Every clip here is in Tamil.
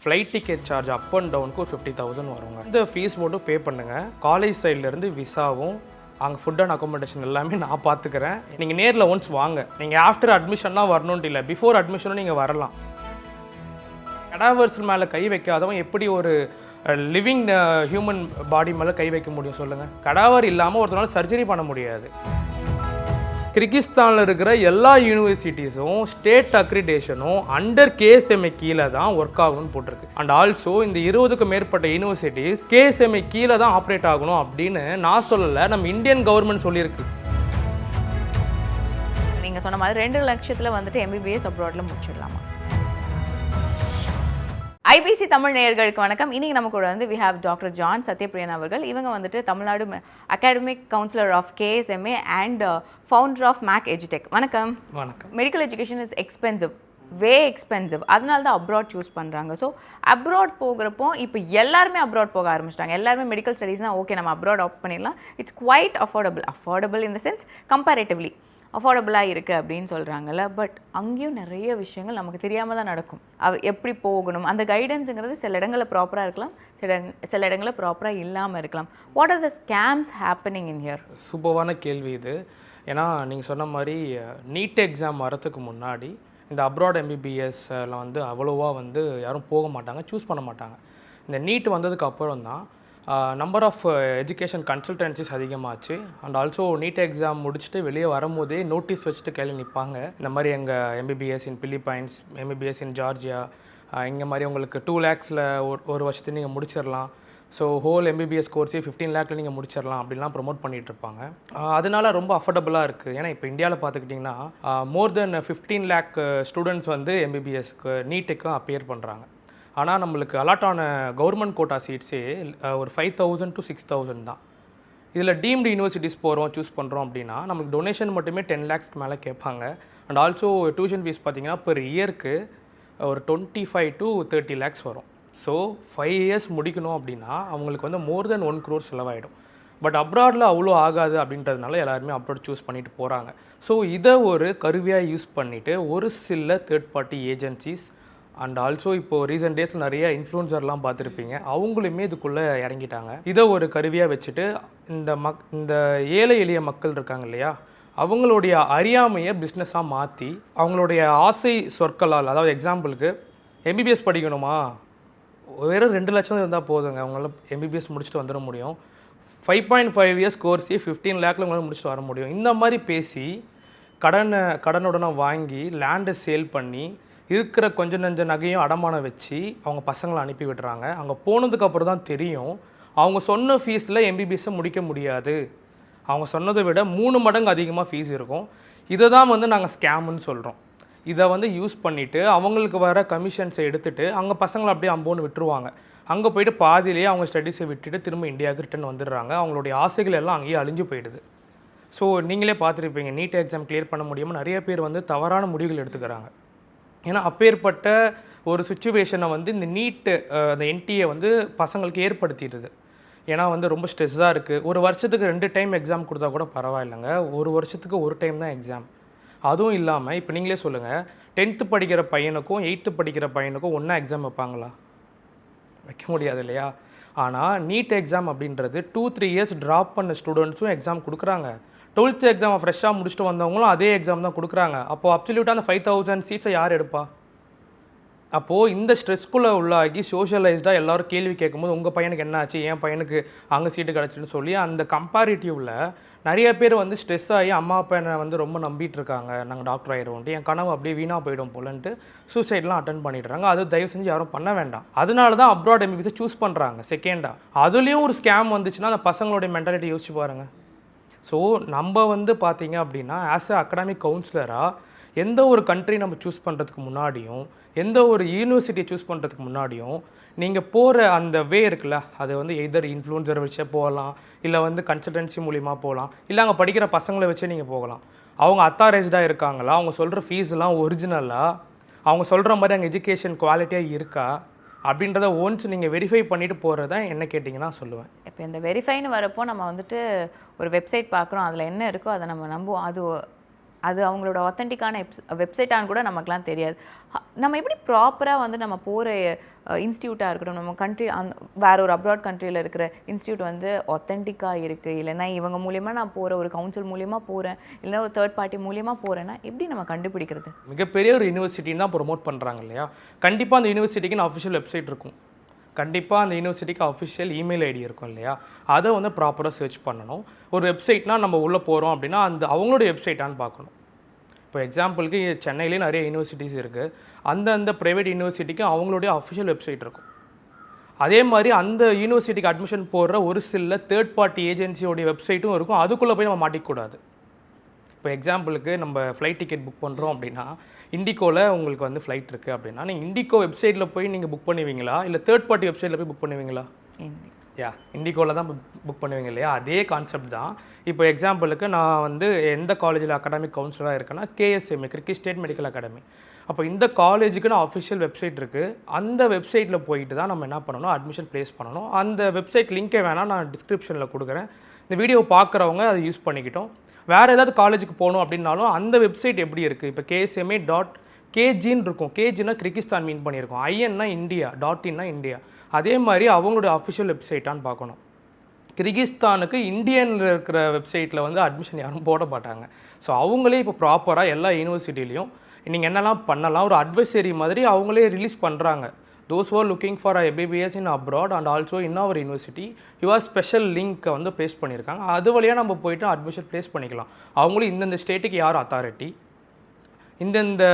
Flight ticket charge up and டவுனுக்கு ஒரு 50,000 வருங்க. இந்த ஃபீஸ் மட்டும் பே பண்ணுங்கள். காலேஜ் சைட்லேருந்து விசாவும் அங்கே ஃபுட் அண்ட் அக்காமடேஷன் எல்லாமே நான் பார்த்துக்கிறேன். நீங்கள் நேரில் ஒன்ஸ் வாங்க. நீங்கள் ஆஃப்டர் அட்மிஷன் தான் வரணுன்ட்டு இல்லை, பிஃபோர் அட்மிஷனும் நீங்கள் வரலாம். கடாவர்ஸ் மேலே கை வைக்காதவன் எப்படி ஒரு லிவிங் ஹியூமன் பாடி மேலே கை வைக்க முடியும் சொல்லுங்கள்? கடாவர் இல்லாமல் ஒருத்தனால சர்ஜரி பண்ண முடியாது. கிர்கிஸ்தானில் இருக்கிற எல்லா யூனிவர்சிட்டிஸும் ஸ்டேட் அக்ரிடேஷனும் அண்டர் KSMA கீழே தான் ஒர்க் ஆகணும்னு போட்டிருக்கு. அண்ட் ஆல்சோ இந்த 20க்கும் மேற்பட்ட யூனிவர்சிட்டிஸ் KSMA கீழே தான் ஆப்ரேட் ஆகணும் அப்படின்னு நான் சொல்லலை, நம்ம இந்தியன் கவர்மெண்ட் சொல்லியிருக்கு. நீங்கள் சொன்ன மாதிரி 2 லட்சத்தில் வந்துட்டு MBBS அப்ராட்ல முடிச்சிடலாமா? ஐபிசி தமிழ் நேயர்களுக்கு வணக்கம். இன்னைக்கு நம்ம கூட வந்து we have doctor John Sathyapriyan அவர்கள். இவங்க வந்துட்டு Tamil Nadu academic councillor of KSMA and founder of Mac எஜுடெக். வணக்கம். வணக்கம். Medical education is expensive, way expensive. அதனால தான் அப்ராட் சூஸ் பண்ணுறாங்க. ஸோ அப்ராட் போகிறப்போ இப்போ எல்லாருமே அப்ராட் போக ஆரம்பிச்சிட்டாங்க. எல்லாருமே மெடிக்கல் ஸ்டடீஸ்னால் ஓகே நம்ம அப்ராட் ஆப்ட் பண்ணிடலாம். It's quite affordable in the sense comparatively அஃபோர்டபுளாக இருக்குது அப்படின்னு சொல்கிறாங்கல்ல. பட் அங்கேயும் நிறைய விஷயங்கள் நமக்கு தெரியாமல் தான் நடக்கும். எப்படி போகணும் அந்த கைடன்ஸுங்கிறது சில இடங்களில் ப்ராப்பராக இருக்கலாம், சில இடங்களில் ப்ராப்பராக இல்லாமல் இருக்கலாம். What are the scams happening in here? சூப்பரான கேள்வி இது. ஏன்னா நீங்கள் சொன்ன மாதிரி நீட் எக்ஸாம் வரத்துக்கு முன்னாடி இந்த அப்ராட் MBBSல வந்து அவ்வளோவா வந்து யாரும் போக மாட்டாங்க, சூஸ் பண்ண மாட்டாங்க. இந்த நீட் வந்ததுக்கு அப்புறம் தான் நம்பர் ஆஃப் எஜுகேஷன் கன்சல்டன்சிஸ் அதிகமாச்சு. அண்ட் ஆல்சோ நீட் எக்ஸாம் முடிச்சுட்டு வெளியே வரும்போதே நோட்டீஸ் வச்சுட்டு கையில் நிற்பாங்க. இந்த மாதிரி எங்கள் MBBS இன் பிலிப்பைன்ஸ், MBBS இன் ஜார்ஜியா, இங்கே மாதிரி உங்களுக்கு 2 lakhsல ஒரு வருஷத்துக்கு நீங்கள் முடிச்சிடலாம். ஸோ ஹோல் MBBS கோர்ஸே 15 lakhல நீங்கள் முடிச்சிடலாம் அப்படின்லாம் ப்ரொமோட் பண்ணிகிட்டு இருப்பாங்க. அதனால ரொம்ப அஃபோர்டபுளாக இருக்குது. ஏன்னா இப்போ இந்தியாவில் பார்த்துக்கிட்டிங்கன்னா மோர் தென் 15 lakh ஸ்டூடெண்ட்ஸ் வந்து MBBSக்கு நீட்டுக்கு அப்பியர் பண்ணுறாங்க. ஆனால் நம்மளுக்கு அலாட் ஆன கவர்மெண்ட் கோட்டா சீட்ஸே ஒரு 5,000 to 6,000 தான். இதில் டீம்டு யூனிவர்சிட்டிஸ் போகிறோம் சூஸ் பண்ணுறோம் அப்படின்னா நமக்கு டொனேஷன் மட்டுமே 10 lakhsக்கு மேலே கேட்பாங்க. அண்ட் ஆல்சோ டியூஷன் ஃபீஸ் பார்த்திங்கன்னா பெர் இயருக்கு ஒரு 25 to 30 lakhs வரும். ஸோ 5 years முடிக்கணும் அப்படின்னா அவங்களுக்கு வந்து மோர் தென் 1 crore செலவாயிடும். பட் அப்ராடில் அவ்வளோ ஆகாது அப்படின்றதுனால எல்லாருமே அப்ராட் சூஸ் பண்ணிட்டு போகிறாங்க. ஸோ இதை ஒரு கருவியாக யூஸ் பண்ணிவிட்டு ஒரு சில third party agencies and also இப்போது ரீசெண்ட் டேஸில் நிறைய இன்ஃப்ளூன்சர்லாம் பார்த்துருப்பீங்க, அவங்களுமே இதுக்குள்ளே இறங்கிட்டாங்க. இதை ஒரு கருவியாக வச்சுட்டு இந்த ஏழை எளிய மக்கள் இருக்காங்க இல்லையா, அவங்களுடைய அறியாமையை பிஸ்னஸாக மாற்றி அவங்களுடைய ஆசை சொற்களால், அதாவது எக்ஸாம்பிளுக்கு MBBS படிக்கணுமா, வெறும் 2 லட்சம் இருந்தால் போதுங்க, அவங்களால MBBS முடிச்சுட்டு வந்துட முடியும். 5.5 years கோர்ஸே 15 lakhல உங்களால் முடிச்சுட்டு வர முடியும். இந்த மாதிரி பேசி கடனுடனே வாங்கி லேண்டை சேல் பண்ணி இருக்கிற கொஞ்சம் நஞ்ச நகையும் அடமானம் வச்சு அவங்க பசங்களை அனுப்பி விடுறாங்க. அங்கே போனதுக்கப்புறம் தான் தெரியும் அவங்க சொன்ன ஃபீஸில் MBBSஸை முடிக்க முடியாது, அவங்க சொன்னதை விட 3 மடங்கு அதிகமாக ஃபீஸ் இருக்கும். இதை தான் வந்து நாங்கள் ஸ்கேம்னு சொல்கிறோம். இதை வந்து யூஸ் பண்ணிவிட்டு அவங்களுக்கு வர கமிஷன்ஸை எடுத்துகிட்டு அங்கே பசங்களை அப்படியே அம்போன்னு விட்டுருவாங்க. அங்கே போய்ட்டு பாதியிலேயே அவங்க ஸ்டடீஸை விட்டுட்டு திரும்ப இந்தியாவுக்கு ரிட்டர்ன் வந்துடுறாங்க. அவங்களுடைய ஆசைகள் எல்லாம் அங்கேயே அழிஞ்சு போயிடுது. ஸோ நீங்களே பார்த்துருப்பீங்க, நீட் எக்ஸாம் கிளியர் பண்ண முடியாமல் நிறைய பேர் வந்து தவறான முடிவுகள் எடுத்துக்கிறாங்க. ஏன்னா அப்பேற்பட்ட ஒரு சுச்சுவேஷனை வந்து இந்த நீட்டு அந்த NTA வந்து பசங்களுக்கு ஏற்படுத்திடுது. ஏன்னா வந்து ரொம்ப ஸ்ட்ரெஸ்ஸாக இருக்குது. ஒரு வருஷத்துக்கு 2 டைம் எக்ஸாம் கொடுத்தா கூட பரவாயில்லைங்க, ஒரு வருஷத்துக்கு 1 டைம் தான் எக்ஸாம். அதுவும் இல்லாமல் இப்போ நீங்களே சொல்லுங்கள், 10th படிக்கிற பையனுக்கும் 8th படிக்கிற பையனுக்கும் ஒன்றா எக்ஸாம் வைப்பாங்களா? வைக்க முடியாது இல்லையா? ஆனால் நீட் எக்ஸாம் அப்படின்றது 2-3 years ட்ராப் பண்ண ஸ்டூடெண்ட்ஸும் எக்ஸாம் கொடுக்குறாங்க. 12th எக்ஸாமை ஃப்ரெஷ்ஷாக முடிச்சுட்டு வந்தவங்களும் அதே எக்ஸாம் தான் கொடுக்குறாங்க. அப்போது அப்சல்யூட்டாக அந்த 5,000 சீட்ஸை யார் எடுப்பா? அப்போது இந்த ஸ்ட்ரெஸ்க்குள்ளே உள்ளாகி சோஷியலைஸ்டாக எல்லோரும் கேள்வி கேட்கும்போது உங்கள் பையனுக்கு என்ன ஆச்சு, என் பையனுக்கு அங்கே சீட்டு கிடச்சின்னு சொல்லி அந்த கம்பேரிட்டிவில் நிறைய பேர் வந்து ஸ்ட்ரெஸ் ஆகி அம்மா அப்பா என்னை வந்து ரொம்ப நம்பிட்டு இருக்காங்க, நாங்கள் டாக்டர் ஆகிடுவோம்ட்டு, என் கனவு அப்படியே வீணாக போயிடும் போலன்ட்டு சூசைட்லாம் அட்டன் பண்ணிடுறாங்க. அது தயவு செஞ்சு யாரும் பண்ண வேண்டாம். அதனால தான் அப்ராட் MBBS சூஸ் பண்ணுறாங்க. செகண்டாக அதுலேயும் ஒரு ஸ்கேம் வந்துச்சுன்னா அந்த பசங்களுடைய மென்டாலிட்டி யோசிச்சு பாருங்கள். ஸோ நம்ம வந்து பார்த்திங்க அப்படின்னா ஆஸ் அ அகாடமிக் கவுன்சிலராக எந்த ஒரு கண்ட்ரி நம்ம சூஸ் பண்ணுறதுக்கு முன்னாடியும் எந்த ஒரு யூனிவர்சிட்டியை சூஸ் பண்ணுறதுக்கு முன்னாடியும் நீங்கள் போகிற அந்த வே இருக்குல்ல, அது வந்து எதர் இன்ஃப்ளூன்சர் வச்சே போகலாம், இல்லை வந்து கன்சல்டன்சி மூலிமா போகலாம், இல்லை அங்கே படிக்கிற பசங்களை வச்சே நீங்கள் போகலாம். அவங்க அத்தாரைஸ்டாக இருக்காங்களா, அவங்க சொல்கிற ஃபீஸ்லாம் ஒரிஜினலாக, அவங்க சொல்கிற மாதிரி அங்கே எஜுகேஷன் குவாலிட்டியாக இருக்கா அப்படின்றத ஒன்ஸ் நீங்கள் வெரிஃபை பண்ணிவிட்டு போகிறது தான் என்ன கேட்டிங்கன்னா சொல்லுவேன். இப்போ இந்த வெரிஃபைன்னு வரப்போ நம்ம வந்துட்டு ஒரு வெப்சைட் பார்க்குறோம், அதில் என்ன இருக்கோ அதை நம்ம நம்புவோம். அது அது அவங்களோட ஆத்தென்டிக்கான வெப்சைட்டான்னு கூட நமக்குலாம் தெரியாது. நம்ம எப்படி ப்ராப்பராக வந்து நம்ம போகிற இன்ஸ்டியூட்டாக இருக்கட்டும், நம்ம கண்ட்ரி வேற ஒரு அப்ராட் கண்ட்ரியில் இருக்கிற இன்ஸ்டியூட் வந்து ஆத்தென்டிக்காக இருக்குது, இல்லைன்னா இவங்க மூலியமாக நான் போகிற ஒரு கவுன்சில் மூலியமாக போகிறேன், இல்லைன்னா ஒரு தேர்ட் பார்ட்டி மூலியமாக போகிறேன்னா எப்படி நம்ம கண்டுபிடிக்கிறது? மிகப்பெரிய ஒரு யூனிவர்சிட்டின்னு தான் ப்ரொமோட் பண்ணுறாங்க இல்லையா, கண்டிப்பாக அந்த யூனிவர்சிட்டிக்கு அஃபிஷியல் வெப்சைட் இருக்கும், கண்டிப்பாக அந்த யூனிவர்சிட்டிக்கு அஃபிஷியல் இமெயில் ஐடி இருக்கும் இல்லையா, அதை வந்து ப்ராப்பராக சர்ச் பண்ணணும். ஒரு வெப்சைட்னால் நம்ம உள்ளே போகிறோம் அப்படின்னா அந்த அவங்களுடைய வெப்சைட்டான்னு பார்க்கணும். இப்போ எக்ஸாம்பிளுக்கு சென்னையிலே நிறைய யூனிவர்சிட்டிஸ் இருக்குது, அந்த ப்ரைவேட் யூனிவர்சிட்டிக்கு அவங்களுடைய அஃபிஷியல் வெப்சைட் இருக்கும். அதே மாதிரி அந்த யூனிவர்சிட்டிக்கு அட்மிஷன் போடுற ஒரு சில தேர்ட் பார்ட்டி ஏஜென்சியோடைய வெப்சைட்டும் இருக்கும், அதுக்குள்ளே போய் நம்ம மாட்டிக்கூடாது. இப்போ எக்ஸாம்பிளுக்கு நம்ம ஃப்ளைட் டிக்கெட் புக் பண்ணுறோம் அப்படின்னா, இண்டிகோவில் உங்களுக்கு வந்து ஃப்ளைட் இருக்குது அப்படின்னா, நீங்கள் இண்டிகோ வெப்சைட்டில் போய் நீங்கள் புக் பண்ணுவீங்களா, இல்லை தேர்ட் பார்ட்டி வெப்சைட்டில் போய் புக் பண்ணுவீங்களா? இண்டிகோவில் தான் புக் பண்ணுவீங்க இல்லையா, அதே கான்செப்ட் தான். இப்போ எக்ஸாம்பிளுக்கு நான் வந்து எந்த காலேஜில் அகாடமிக் கவுன்சிலராக இருக்கேன்னா, KSMA cricket state medical academy. அப்போ இந்த காலேஜுக்கு நான் அஃபிஷியல் வெப்சைட் இருக்குது, அந்த வெப்சைட்டில் போயிட்டு தான் நம்ம என்ன பண்ணணும், அட்மிஷன் ப்ளேஸ் பண்ணணும். அந்த வெப்சைட் லிங்க்கே வேணால் நான் டிஸ்கிரிப்ஷனில் கொடுக்குறேன், இந்த வீடியோ பார்க்குறவங்க அதை யூஸ் பண்ணிக்கிட்டோம். வேறு ஏதாவது காலேஜுக்கு போகணும் அப்படின்னாலும் அந்த வெப்சைட் எப்படி இருக்குது, இப்போ KSMA.KGன்னு இருக்கும், கேஜின்னா கிர்கிஸ்தான் மீன் பண்ணியிருக்கோம், INனா இந்தியா, .inனா இந்தியா. அதே மாதிரி அவங்களுடைய அஃபிஷியல் வெப்சைட்டான்னு பார்க்கணும். கிர்கிஸ்தானுக்கு இந்தியனில் இருக்கிற வெப்சைட்டில் வந்து அட்மிஷன் யாரும் போட மாட்டாங்க. ஸோ அவங்களே இப்போ ப்ராப்பராக எல்லா யூனிவர்சிட்டிலையும் நீங்கள் என்னெல்லாம் பண்ணலாம், ஒரு அட்வைசரி மாதிரி அவங்களே ரிலீஸ் பண்ணுறாங்க. those who are looking for a MBBS in abroad and also in our university, your special லிங்க்கை வந்து பேஸ்ட் பண்ணியிருக்காங்க. அது வழியாக நம்ம போய்ட்டு அட்மிஷன் ப்ளேஸ் பண்ணிக்கலாம். அவங்களும் இந்தந்த ஸ்டேட்டுக்கு யார் அத்தாரிட்டி, இந்தந்த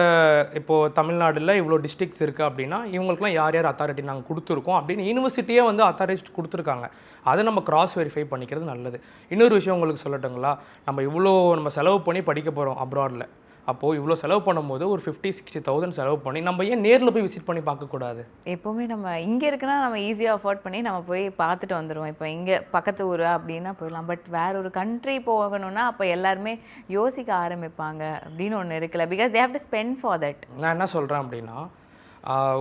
இப்போது தமிழ்நாட்டில் இவ்வளோ டிஸ்ட்ரிக்ஸ் இருக்குது அப்படின்னா இவங்களுக்குலாம் யார் யார் அத்தாரிட்டி நாங்கள் கொடுத்துருக்கோம் அப்படின்னு யூனிவர்சிட்டியே வந்து அத்தாரிட்டி கொடுத்துருக்காங்க. அதை நம்ம கிராஸ் வெரிஃபை பண்ணிக்கிறது நல்லது. இன்னொரு விஷயம் உங்களுக்கு சொல்லட்டுங்களா, நம்ம செலவு பண்ணி படிக்க போகிறோம் அப்ராடில். அப்போது இவ்வளோ செலவு பண்ணும்போது ஒரு 50,000-60,000 செலவு பண்ணி நம்ம ஏன் நேரில் போய் விசிட் பண்ணி பார்க்கக்கூடாது? எப்போவுமே நம்ம இங்கே இருக்குன்னா நம்ம ஈஸியாக அஃபோர்ட் பண்ணி நம்ம போய் பார்த்துட்டு வந்துடுவோம். இப்போ இங்கே பக்கத்து ஊர் அப்படின்னா போயிடலாம். பட் வேற ஒரு கண்ட்ரி போகணும்னா அப்போ எல்லாருமே யோசிக்க ஆரம்பிப்பாங்க அப்படின்னு ஒன்று இருக்குல்ல, because they have to spend for that. நான் என்ன சொல்கிறேன் அப்படின்னா,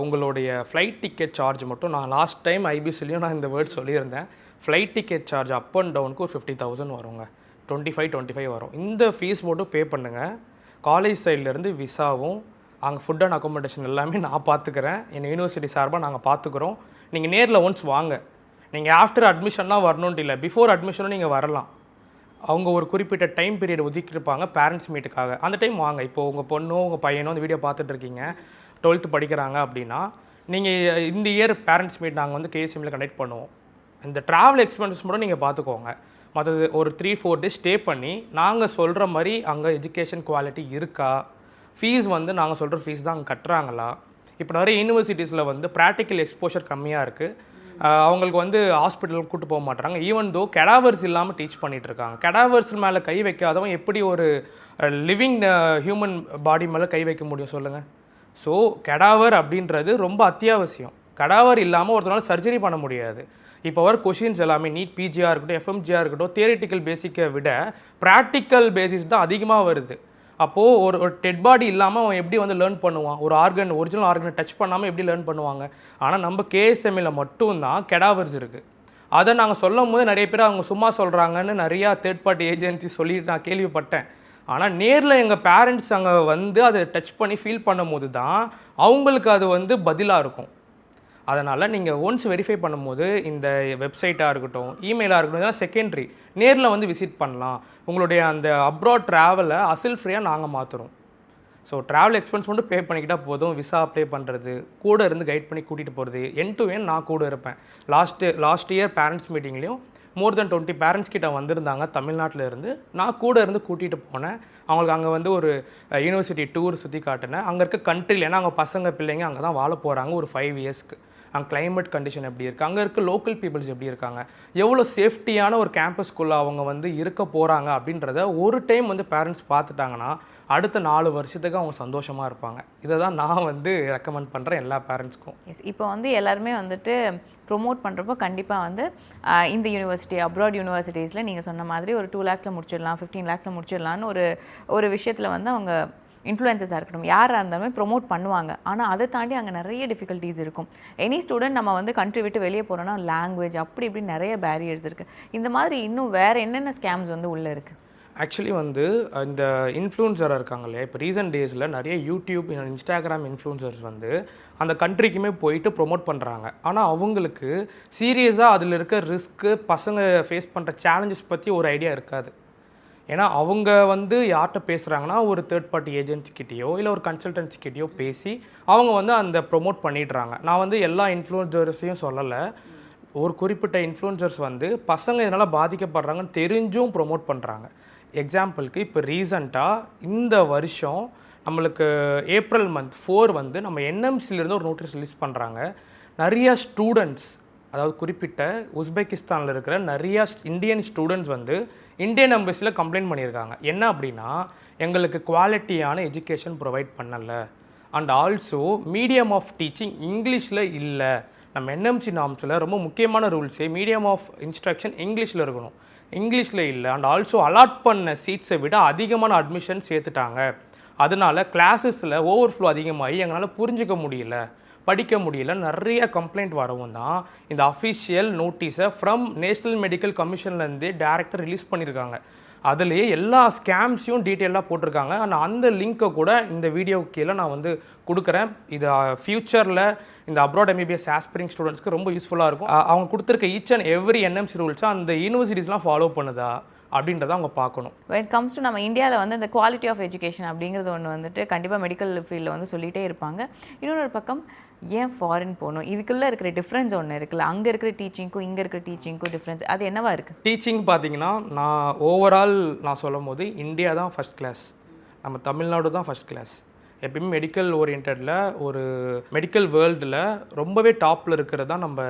உங்களுடைய ஃப்ளைட் டிக்கெட் சார்ஜ் மட்டும், நான் லாஸ்ட் டைம் ஐபிசிலையும் நான் இந்த வேர்ட் சொல்லியிருந்தேன், flight ticket charge up and டவுனுக்கு ஒரு 50,000 வருங்க, 25 வரும். இந்த ஃபீஸ் மட்டும் பே பண்ணுங்கள். காலேஜ் சைட்லேருந்து விசாவும் அங்கே ஃபுட் அண்ட் அக்காமடேஷன் எல்லாமே நான் பார்த்துக்கிறேன், என் யூனிவர்சிட்டி சார்பாக நாங்கள் பார்த்துக்குறோம். நீங்கள் நேரில் ஒன்ஸ் வாங்க, நீங்கள் ஆஃப்டர் அட்மிஷன் தான் வரணுன்ட்டு இல்லை, பிஃபோர் அட்மிஷனும் நீங்கள் வரலாம். அவங்க ஒரு குறிப்பிட்ட டைம் பீரியட் ஒதுக்கியிருப்பாங்க பேரண்ட்ஸ் மீட்டுக்காக, அந்த டைம் வாங்க. இப்போது உங்கள் பொண்ணோ உங்கள் பையனோ இந்த வீடியோ பார்த்துட்ருக்கீங்க, 12th படிக்கிறாங்க அப்படின்னா, நீங்கள் இந்த இயர் பேரண்ட்ஸ் மீட் நாங்கள் வந்து KSMAல கண்டக்ட் பண்ணுவோம். இந்த ட்ராவல் எக்ஸ்பென்சஸ் மட்டும் நீங்கள் பார்த்துக்கோங்க. மற்றது ஒரு 3-4 டேஸ் ஸ்டே பண்ணி நாங்கள் சொல்கிற மாதிரி அங்கே எஜுகேஷன் குவாலிட்டி இருக்கா, ஃபீஸ் வந்து நாங்கள் சொல்கிற ஃபீஸ் தான் அங்கே கட்டுறாங்களா. இப்போ நிறைய யூனிவர்சிட்டிஸில் வந்து ப்ராக்டிக்கல் எக்ஸ்போஷர் கம்மியாக இருக்குது, அவங்களுக்கு வந்து ஹாஸ்பிட்டலுக்கு கூட்டு போக மாட்டாங்க. ஈவன் தோ கெடாவர்ஸ் இல்லாமல் டீச் பண்ணிகிட்டு இருக்காங்க. கெடாவர்ஸ் மேலே கை வைக்காதவன் எப்படி ஒரு லிவிங் ஹியூமன் பாடி மேலே கை வைக்க முடியும் சொல்லுங்கள்? ஸோ கெடாவர் அப்படின்றது ரொம்ப அத்தியாவசியம். கெடாவர் இல்லாமல் ஒருத்தனால சர்ஜரி பண்ண முடியாது. இப்போ வர கொஷின்ஸ் எல்லாமே நீட் பிஜியாக இருக்கட்டும், FMGயாக இருக்கட்டும், தியரிட்டிக்கல் பேசிக்கை விட ப்ராக்டிக்கல் பேசிஸ் தான் அதிகமாக வருது. அப்போது ஒரு டெட் பாடி இல்லாமல் அவன் எப்படி வந்து லேர்ன் பண்ணுவான், ஒரு ஒரிஜினல் ஆர்கனை டச் பண்ணாமல் எப்படி லேர்ன் பண்ணுவாங்க? ஆனால் நம்ம KSMAல மட்டும்தான் கெடாவர்ஸ் இருக்குது. அதை நாங்கள் சொல்லும் போது நிறைய பேர் அவங்க சும்மா சொல்கிறாங்கன்னு நிறையா தேர்ட் பார்ட்டி ஏஜென்சி சொல்லிட்டு நான் கேள்விப்பட்டேன். ஆனால் நேரில் எங்கள் பேரண்ட்ஸ் அங்கே வந்து அதை டச் பண்ணி ஃபீல் பண்ணும் போது தான் அவங்களுக்கு அது வந்து பதிலாக இருக்கும். அதனால் நீங்கள் ஒன்ஸ் வெரிஃபை பண்ணும்போது இந்த வெப்சைட்டாக இருக்கட்டும், இமெயிலாக இருக்கட்டும், இதெல்லாம் செகண்டரி. நேரில் வந்து விசிட் பண்ணலாம். உங்களுடைய அந்த அப்ராட் ட்ராவலை அசில் ஃப்ரீயாக நாங்கள் மாற்றுறோம். ஸோ ட்ராவல் எக்ஸ்பென்ஸ் மட்டும் பே பண்ணிக்கிட்டால் போதும். விசா அப்ளை பண்ணுறது, கூட இருந்து கைட் பண்ணி கூட்டிகிட்டு போகிறது, என் டு என் நான் கூட இருப்பேன். லாஸ்ட் இயர் பேரண்ட்ஸ் மீட்டிங்லேயும் மோர் தென் 20 பேரண்ட்ஸ் கிட்ட வந்திருந்தாங்க தமிழ்நாட்டில் இருந்து. நான் கூட இருந்து கூட்டிகிட்டு போனேன். அவங்களுக்கு அங்கே வந்து ஒரு யூனிவர்சிட்டி டூர் சுற்றி காட்டினேன். அங்கே இருக்க கண்ட்ரியில், ஏன்னா அவங்க பசங்க பிள்ளைங்க அங்கே தான் வாழ போகிறாங்க ஒரு 5 இயர்ஸ்க்கு. அங்கே கிளைமேட் கண்டிஷன் எப்படி இருக்குது, அங்கே இருக்க லோக்கல் பீப்புள்ஸ் எப்படி இருக்காங்க, எவ்வளோ சேஃப்டியான ஒரு கேம்பஸ்குள்ளே அவங்க வந்து இருக்க போகிறாங்க அப்படின்றத ஒரு டைம் வந்து பேரண்ட்ஸ் பார்த்துட்டாங்கன்னா அடுத்த 4 வருஷத்துக்கு அவங்க சந்தோஷமாக இருப்பாங்க. இதை தான் நான் வந்து ரெக்கமெண்ட் பண்ணுறேன் எல்லா பேரண்ட்ஸ்க்கும். இப்போ வந்து எல்லாருமே வந்துட்டு ப்ரொமோட் பண்ணுறப்போ கண்டிப்பாக வந்து இந்த யூனிவர்சிட்டி அப்ராட் யூனிவர்சிட்டிஸில் நீங்கள் சொன்ன மாதிரி ஒரு 2 lakhsல முடிச்சிடலாம், 15 lakhsல முடிச்சிடலான்னு ஒரு விஷயத்தில் வந்து அவங்க இன்ஃப்ளூயன்சஸாக இருக்கட்டும் யாராக இருந்தாலுமே ப்ரொமோட் பண்ணுவாங்க. ஆனால் அதை தாண்டி அங்கே நிறைய டிஃபிகல்ட்டிஸ் இருக்கும். எனி ஸ்டூடெண்ட் நம்ம வந்து கண்ட்ரி விட்டு வெளியே போகிறோன்னா லாங்குவேஜ் அப்படி இப்படி நிறைய பேரியர்ஸ் இருக்குது. இந்த மாதிரி இன்னும் வேறு என்னென்ன ஸ்கேம்ஸ் வந்து உள்ளே இருக்குது? ஆக்சுவலி வந்து இந்த இன்ஃப்ளூன்சராக இருக்காங்க இல்லையா, இப்போ ரீசன்ட் டேஸில் நிறைய யூடியூப் இன்ஸ்டாகிராம் இன்ஃப்ளூன்சர்ஸ் வந்து அந்த கண்ட்ரிக்குமே போயிட்டு ப்ரொமோட் பண்ணுறாங்க. ஆனால் அவங்களுக்கு சீரியஸாக அதில் இருக்க ரிஸ்க்கு, பசங்க ஃபேஸ் பண்ணுற சேலஞ்சஸ் பற்றி ஒரு ஐடியா இருக்காது. ஏன்னா அவங்க வந்து யார்கிட்ட பேசுகிறாங்கன்னா ஒரு தேர்ட் பார்ட்டி ஏஜென்சிக்கிட்டேயோ இல்லை ஒரு கன்சல்டன்சிக்கிட்டேயோ பேசி அவங்க வந்து அந்த ப்ரொமோட் பண்ணிடுறாங்க. நான் வந்து எல்லா இன்ஃப்ளூன்சர்ஸையும் சொல்லலை. ஒரு குறிப்பிட்ட இன்ஃப்ளூன்சர்ஸ் வந்து பசங்க இதனால் பாதிக்கப்படுறாங்கன்னு தெரிஞ்சும் ப்ரொமோட் பண்ணுறாங்க. எக்ஸாம்பிளுக்கு இப்போ ரீசண்டாக இந்த வருஷம் நம்மளுக்கு ஏப்ரல் மந்த் 4 வந்து நம்ம என்எம்சிலேருந்து ஒரு நோட்டீஸ் ரிலீஸ் பண்ணுறாங்க. நிறையா ஸ்டூடெண்ட்ஸ், அதாவது குறிப்பிட்ட உஸ்பெகிஸ்தானில் இருக்கிற நிறையா இந்தியன் ஸ்டூடெண்ட்ஸ் வந்து இந்தியன் எம்பசியில் கம்ப்ளைண்ட் பண்ணியிருக்காங்க. என்ன அப்படின்னா, எங்களுக்கு குவாலிட்டியான எஜுகேஷன் ப்ரொவைட் பண்ணலை, and also medium of teaching இங்கிலீஷில் இல்லை. நம்ம என்எம்சி நார்ம்ஸில் ரொம்ப முக்கியமான ரூல்ஸே மீடியம் ஆஃப் இன்ஸ்ட்ரக்ஷன் இங்கிலீஷில் இருக்கணும், இங்கிலீஷில் இல்லை. அண்ட் ஆல்சோ அலாட் பண்ண சீட்ஸை விட அதிகமான அட்மிஷன் சேர்த்துட்டாங்க. அதனால கிளாஸஸில் ஓவர்ஃப்ளோ அதிகமாகி எங்களால் புரிஞ்சிக்க முடியல, படிக்க முடியல, நிறைய கம்ப்ளைண்ட் வரவும் தான் இந்த அஃபிஷியல் நோட்டீஸை ஃப்ரம் நேஷ்னல் மெடிக்கல் கமிஷன்லேருந்தே டேரெக்டாக ரிலீஸ் பண்ணியிருக்காங்க. அதுலேயே எல்லா ஸ்கேம்ஸையும் டீட்டெயிலாக போட்டிருக்காங்க. ஆனால் அந்த லிங்க்கை கூட இந்த வீடியோ கீழே நான் வந்து கொடுக்குறேன். இது ஃப்யூச்சரில் இந்த அப்ராட் எம்பிபிஎஸ் ஆஸ்பிரிங் ஸ்டூடெண்ட்ஸ்க்கு ரொம்ப யூஸ்ஃபுல்லாக இருக்கும். அவங்க கொடுத்துருக்க ஈச் அண்ட் எவ்ரி என்எம்சி ரூல்ஸை அந்த யூனிவர்சிட்டிஸ்லாம் ஃபாலோ பண்ணுதா அப்படின்றத அவங்க பார்க்கணும். வென் கம்ஸ் டு நம்ம இந்தியாவில் வந்து இந்த குவாலிட்டி ஆஃப் எஜுகேஷன் அப்படிங்கிறது ஒன்று வந்துட்டு கண்டிப்பாக மெடிக்கல் ஃபீல்டில் வந்து சொல்லிகிட்டே இருப்பாங்க. இன்னொரு பக்கம் ஏன் ஃபாரின் போகணும், இதுக்குள்ளே இருக்கிற டிஃப்ரென்ஸ் ஒன்று இருக்குல்ல, அங்கே இருக்கிற டீச்சிங்க்கும் இங்கே இருக்கிற டீச்சிங்க்கும் டிஃப்ரென்ஸ் அது என்னவா இருக்குது? டீச்சிங் பார்த்தீங்கன்னா நான் ஓவரால் நான் சொல்லும் போது இந்தியா தான் ஃபஸ்ட் கிளாஸ், நம்ம தமிழ்நாடு தான் ஃபஸ்ட் கிளாஸ். எப்பயுமே மெடிக்கல் ஓரியன்டில் ஒரு மெடிக்கல் வேர்ல்டில் ரொம்பவே டாப்பில் இருக்கிறது தான்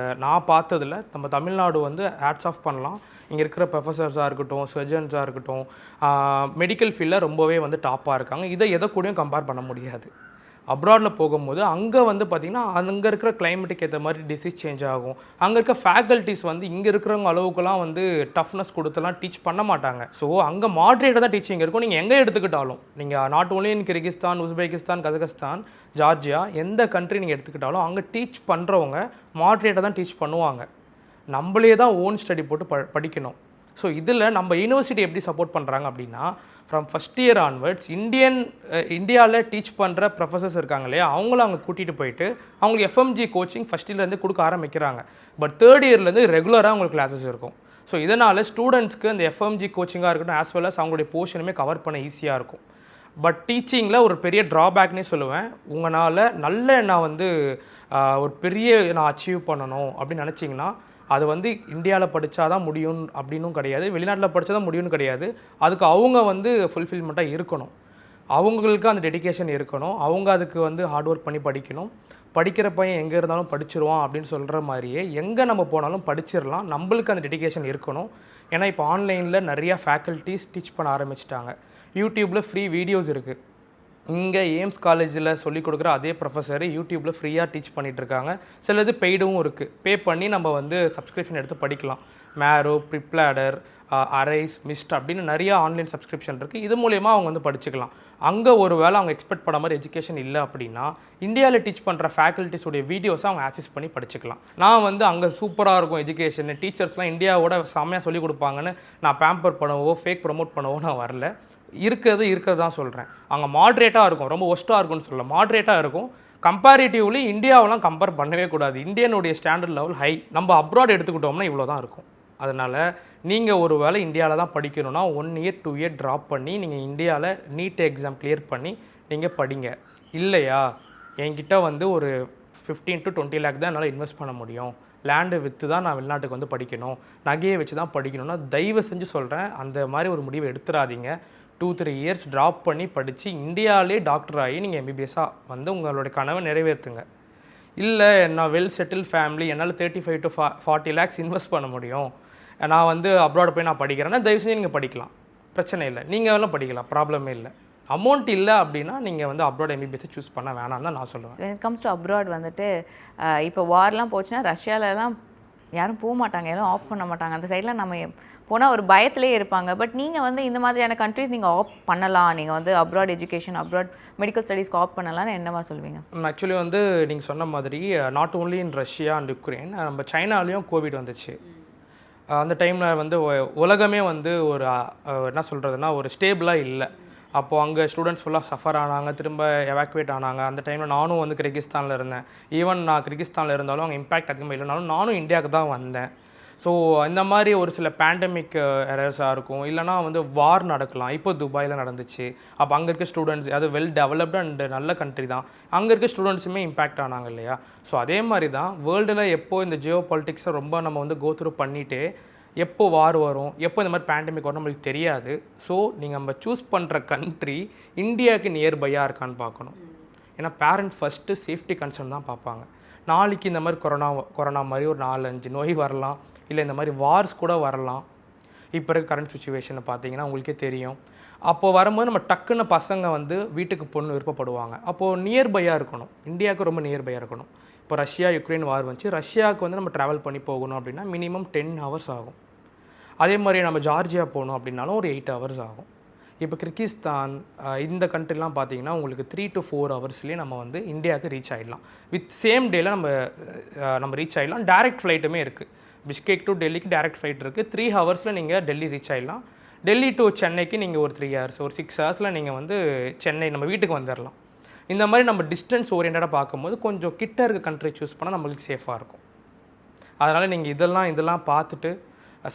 நான் பார்த்ததில் நம்ம தமிழ்நாடு வந்து ஹேட்ஸ் ஆஃப் பண்ணலாம். இங்கே இருக்கிற ப்ரொஃபஸர்ஸாக இருக்கட்டும், சர்ஜன்ஸாக இருக்கட்டும், மெடிக்கல் ஃபீல்டில் ரொம்பவே வந்து டாப்பாக இருக்காங்க. இதை எதை கூடயும் கம்பேர் பண்ண முடியாது. அப்ராடில் போகும்போது அங்கே வந்து பார்த்திங்கன்னா அங்கே இருக்கிற கிளைமேட்டுக்கு ஏற்ற மாதிரி டிசீஸ் சேஞ்ச் ஆகும். அங்கே இருக்க ஃபேக்கல்ட்டிஸ் வந்து இங்கே இருக்கிறவங்க அளவுக்குலாம் வந்து டஃப்னஸ் கொடுத்துலாம் டீச் பண்ண மாட்டாங்க. ஸோ அங்கே மாட்ரேட்டாக தான் டீச்சிங் இருக்கும். நீங்கள் எங்கே எடுத்துக்கிட்டாலும், நீங்கள் not only in Kyrgyzstan, Uzbekistan, Kazakhstan, Georgia, எந்த கண்ட்ரி நீங்கள் எடுத்துக்கிட்டாலும் அங்கே டீச் பண்ணுறவங்க மாட்ரேட்டாக தான் டீச் பண்ணுவாங்க. நம்மளே தான் ஓன் ஸ்டடி போட்டு படிக்கணும். ஸோ இதில் நம்ம யூனிவர்சிட்டி எப்படி சப்போர்ட் பண்ணுறாங்க அப்படின்னா, ஃப்ரம் ஃபஸ்ட் இயர் ஆன்வர்ட்ஸ் இந்தியாவில் டீச் பண்ணுற ப்ரொஃபஸர்ஸ் இருக்காங்க இல்லையா, அவங்கள அங்கே கூட்டிகிட்டு போயிட்டு அவங்களுக்கு எஃப்எம்ஜி கோச்சிங் ஃபஸ்ட் இயர்லேருந்து கொடுக்க ஆரம்பிக்கிறாங்க. பட் தேர்ட் இயர்லேருந்து ரெகுலராக அவங்களுக்கு கிளாஸஸ் இருக்கும். ஸோ இதனால் ஸ்டூடெண்ட்ஸ்க்கு அந்த எஃப்எம்ஜி கோச்சிங்காக இருக்கட்டும் ஆஸ் வெல் அஸ் அவங்களுடைய போர்ஷனுமே கவர் பண்ண ஈஸியாக இருக்கும். பட் டீச்சிங்கில் ஒரு பெரிய ட்ராபேக்னே சொல்லுவேன். உங்களால் நான் வந்து ஒரு பெரிய நான் அச்சீவ் பண்ணணும் அப்படின்னு நினச்சிங்கன்னா அது வந்து இந்தியாவில் படித்தா தான் முடியும் அப்படின்னும் கிடையாது, வெளிநாட்டில் படித்தா தான் முடியும்னு கிடையாது. அதுக்கு அவங்க வந்து ஃபுல்ஃபில்மெண்ட்டாக இருக்கணும், அவங்களுக்கு அந்த டெடிகேஷன் இருக்கணும், அவங்க அதுக்கு வந்து ஹார்ட் ஒர்க் பண்ணி படிக்கணும். படிக்கிற பையன் எங்கே இருந்தாலும் படிச்சிருவான் அப்படின்னு சொல்கிற மாதிரியே எங்கே நம்ம போனாலும் படிச்சிடலாம், நம்மளுக்கு அந்த டெடிகேஷன் இருக்கணும். ஏன்னா இப்போ ஆன்லைனில் நிறையா ஃபேக்கல்ட்டிஸ் டீச் பண்ண ஆரம்பிச்சிட்டாங்க. யூடியூப்பில் ஃப்ரீ வீடியோஸ் இருக்குது. இங்கே எய்ம்ஸ் காலேஜில் சொல்லிக் கொடுக்குற அதே ப்ரொஃபஸர் யூடியூப்பில் ஃப்ரீயாக டீச் பண்ணிகிட்ருக்காங்க. சிலது பெய்டும் இருக்குது, பே பண்ணி நம்ம வந்து சப்ஸ்கிரிப்ஷன் எடுத்து படிக்கலாம். மேரோ, ப்ரிப்ளாடர், அரைஸ், மிஸ்ட் அப்படின்னு நிறையா ஆன்லைன் சப்ஸ்கிரிப்ஷன் இருக்குது. இது மூலயமா அவங்க வந்து படிச்சுக்கலாம். அங்கே ஒரு வேளை அவங்க எக்ஸ்பெக்ட் பண்ண மாதிரி எஜுகேஷன் இல்லை அப்படின்னா இந்தியாவில் டீச் பண்ணுற ஃபேக்கல்ட்டிஸோடைய வீடியோஸை அவங்க ஆக்சஸ் பண்ணி படிச்சுக்கலாம். நான் வந்து அங்கே சூப்பராக இருக்கும் எஜுகேஷன், டீச்சர்ஸ்லாம் இந்தியாவோட செம்மையாக சொல்லிக் கொடுப்பாங்கன்னு நான் பேம்பர் பண்ணவோ ஃபேக் ப்ரொமோட் பண்ணவோ நான் வரல. இருக்கிறது தான் சொல்கிறேன். அங்கே மாட்ரேட்டாக இருக்கும், ரொம்ப ஒஸ்ட்டாக இருக்கும்னு சொல்லலாம், மாட்ரேட்டாக இருக்கும். கம்பேரிட்டிவ்லி இந்தியாவெலாம் கம்பேர் பண்ணவே கூடாது. இந்தியனுடைய ஸ்டாண்டர்ட் லெவல் ஹை. நம்ம அப்ராட் எடுத்துக்கிட்டோம்னா இவ்வளோ தான் இருக்கும். அதனால் நீங்கள் ஒரு வேளை இந்தியாவில் தான் படிக்கணும்னா 1 இயர் 2 இயர் ட்ராப் பண்ணி நீங்கள் இந்தியாவில் நீட் எக்ஸாம் கிளியர் பண்ணி நீங்கள் படிங்க. இல்லையா, என்கிட்ட வந்து ஒரு 15 to 20 lakh தான் என்னால் இன்வெஸ்ட் பண்ண முடியும், லேண்டு விற்று தான் நான் வெளிநாட்டுக்கு வந்து படிக்கணும், நகையை வச்சு தான் படிக்கணும்னா தயவு செஞ்சு சொல்கிறேன், அந்த மாதிரி ஒரு முடிவை எடுத்துடாதீங்க. 2-3 இயர்ஸ் ட்ராப் பண்ணி படித்து இந்தியாவிலே டாக்டர் ஆகி நீங்கள் எம்பிபிஎஸ்ஸாக வந்து உங்களுடைய கனவை நிறைவேற்றுங்க. இல்லை நான் வெல் செட்டில் ஃபேமிலி, என்னால் 35 to 40 lakhs இன்வெஸ்ட் பண்ண முடியும், நான் வந்து அப்ராட் போய் நான் படிக்கிறேன்னா தயவு செஞ்சு நீங்கள் படிக்கலாம், பிரச்சனை இல்லை, நீங்கள் எல்லாம் படிக்கலாம், ப்ராப்ளமே இல்லை. அமௌண்ட் இல்லை அப்படின்னா நீங்கள் வந்து அப்ராட் எம்பிபிஎஸ் சூஸ் பண்ண வேணாம்னு தான் நான் சொல்லுவேன். when it comes to abroad வந்துட்டு இப்போ வார்லாம் போச்சுன்னா ரஷ்யாலலாம் யாரும் போக மாட்டாங்க, யாரும் ஆஃப் பண்ண மாட்டாங்க. அந்த சைட்லாம் நம்ம போனால் ஒரு பயத்திலே இருப்பாங்க. பட் நீங்கள் வந்து இந்த மாதிரியான கண்ட்ரிஸ் நீங்கள் ஆஃப் பண்ணலாம், நீங்கள் வந்து அப்ராட் எஜுகேஷன், அப்ராட் மெடிக்கல் ஸ்டடீஸ்க்கு ஆஃப் பண்ணலாம்னு என்னவா சொல்வீங்க? ஆக்சுவலி வந்து நீங்கள் சொன்ன மாதிரி not only in Russia and Ukraine, நம்ம சைனாலேயும் கோவிட் வந்துச்சு. அந்த டைமில் வந்து உலகமே வந்து ஒரு என்ன சொல்கிறதுனா ஒரு ஸ்டேபிளாக இல்லை. அப்போது அங்கே ஸ்டூடெண்ட்ஸ் ஃபுல்லாக சஃபர் ஆனாங்க, திரும்ப எவாக்குவேட் ஆனாங்க. அந்த டைமில் நானும் வந்து கிர்கிஸ்தானில் இருந்தேன். ஈவன் நான் கிர்கிஸ்தானில் இருந்தாலும் அங்கே இம்பேக்ட் அதிகமாக இல்லைனாலும் நானும் இந்தியாவுக்கு தான் வந்தேன். ஸோ இந்த மாதிரி ஒரு சில பேண்டமிக் எரர்ஸாக இருக்கும், இல்லைனா வந்து வார் நடக்கலாம். இப்போ துபாயில் நடந்துச்சு. அப்போ அங்கே இருக்க ஸ்டூடெண்ட்ஸ், அது வெல் டெவலப்டு அண்ட் நல்ல கண்ட்ரி தான், அங்கே இருக்க ஸ்டூடெண்ட்ஸுமே இம்பேக்ட் ஆனாங்க இல்லையா. ஸோ அதே மாதிரி தான் வேர்ல்டில் எப்போ இந்த ஜியோ பாலிட்டிக்ஸை ரொம்ப நம்ம வந்து கோ த்ரூ பண்ணிவிட்டு எப்போ வார் வரும், எப்போ இந்த மாதிரி பேண்டமிக் வரும் நம்மளுக்கு தெரியாது. ஸோ நீங்கள் நம்ம சூஸ் பண்ணுற கண்ட்ரி இந்தியாவுக்கு நியர்பையாக இருக்கான்னு பார்க்கணும். ஏன்னா பேரண்ட்ஸ் ஃபஸ்ட்டு சேஃப்டி கன்சர்ன் தான் பார்ப்பாங்க. நாளைக்கு இந்த மாதிரி கொரோனா மாதிரி ஒரு 4-5 நோய் வரலாம், இல்லை இந்த மாதிரி வார்ஸ் கூட வரலாம். இப்போ இருக்க கரண்ட் சுச்சுவேஷனை பார்த்தீங்கன்னா உங்களுக்கே தெரியும். அப்போது வரும்போது நம்ம டக்குன்னு பசங்க வந்து வீட்டுக்கு பொண்ணு விருப்பப்படுவாங்க. அப்போது நியர்பையாக இருக்கணும், இந்தியாவுக்கு ரொம்ப நியர்பையாக இருக்கணும். இப்போ ரஷ்யா யுக்ரைன் வார் வந்துச்சு, ரஷ்யாவுக்கு வந்து நம்ம ட்ராவல் பண்ணி போகணும் அப்படின்னா மினிமம் 10 ஹவர்ஸ் ஆகும். அதே மாதிரி நம்ம ஜார்ஜியா போகணும் அப்படின்னாலும் ஒரு 8 ஹவர்ஸ் ஆகும். இப்போ கிர்கிஸ்தான் இந்த கண்ட்ரிலாம் பார்த்தீங்கன்னா உங்களுக்கு 3 to 4 ஹவர்ஸ்லேயே நம்ம வந்து இந்தியாவுக்கு ரீச் ஆகிடலாம். வித் சேம் டேயில் நம்ம ரீச் ஆகிடலாம். டேரெக்ட் ஃப்ளைட்டுமே இருக்குது. பிஷ்கேக் டு டெல்லிக்கு டேரெக்ட் ஃப்ளைட் இருக்குது. 3 ஹவர்ஸில் நீங்கள் டெல்லி ரீச் ஆகிடலாம். டெல்லி டு சென்னைக்கு நீங்கள் ஒரு 3 ஹவர்ஸ், ஒரு 6 ஹவர்ஸில் நீங்கள் வந்து சென்னை நம்ம வீட்டுக்கு வந்துடலாம். இந்த மாதிரி நம்ம டிஸ்டன்ஸ் ஓரியன்டாக பார்க்கும்போது கொஞ்சம் கிட்ட இருக்க கண்ட்ரி சூஸ் பண்ணால் நம்மளுக்கு சேஃபாக இருக்கும். அதனால் நீங்கள் இதெல்லாம் பார்த்துட்டு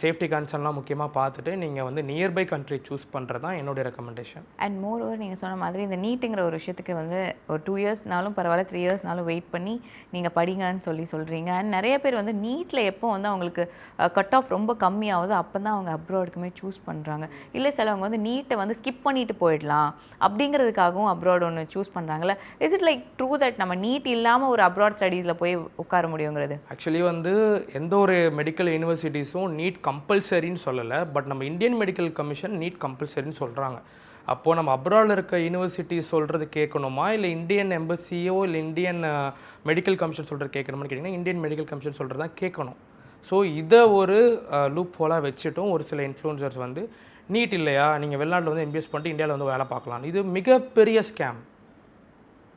சேஃப்டி கன்சர்ன்லாம் முக்கியமாக பார்த்துட்டு நீங்கள் வந்து நியர்பை கண்ட்ரி சூஸ் பண்ணுறது தான் என்னுடைய ரெக்கமெண்டேஷன். அண்ட் மோர் ஓவர் நீங்கள் சொன்ன மாதிரி இந்த நீட்டுங்கிற ஒரு விஷயத்துக்கு வந்து ஒரு 2 இயர்ஸ்னாலும் பரவாயில்ல, 3 இயர்ஸ்னாலும் வெயிட் பண்ணி நீங்கள் படிங்கன்னு சொல்கிறீங்க. அண்ட் நிறைய பேர் வந்து நீட்டில் எப்போ வந்து அவங்களுக்கு கட் ஆஃப் ரொம்ப கம்மியாகுதோ அப்போ தான் அவங்க அப்ராடுக்குமே சூஸ் பண்ணுறாங்க. இல்லை சிலவங்க வந்து நீட்டை வந்து ஸ்கிப் பண்ணிட்டு போயிடலாம் அப்படிங்கிறதுக்காகவும் அப்ராட் ஒன்று சூஸ் பண்ணுறாங்களே. Is it like true that நம்ம நீட் இல்லாமல் ஒரு அப்ராட் ஸ்டடீஸில் போய் உட்கார முடியுங்கிறது? ஆக்சுவலி வந்து எந்த ஒரு மெடிக்கல் யூனிவர்சிட்டிஸும் நீட் கம்பல்சரின்னு சொல்லலை. பட் நம்ம இந்தியன் மெடிக்கல் கமிஷன் நீட் கம்பல்சரின்னு சொல்கிறாங்க. அப்போது நம்ம அப்ராடில் இருக்க யூனிவர்சிட்டி சொல்கிறது கேட்கணுமா, இல்லை இந்தியன் எம்பசியோ இல்லை இந்தியன் மெடிக்கல் கமிஷன் சொல்கிறது கேட்கணுமான்னு கேட்டிங்கன்னா இந்தியன் மெடிக்கல் கமிஷன் சொல்கிறது தான் கேட்கணும். ஸோ இதை ஒரு லூப் ஹோலாக வச்சுட்டும் ஒரு சில இன்ஃப்ளூயன்சர்ஸ் வந்து நீட் இல்லையா, நீங்கள் வெளிநாட்டில் வந்து எம்பிஎஸ் பண்ணிட்டு இந்தியாவில் வந்து வேலை பார்க்கலாம். இது மிகப்பெரிய ஸ்கேம்.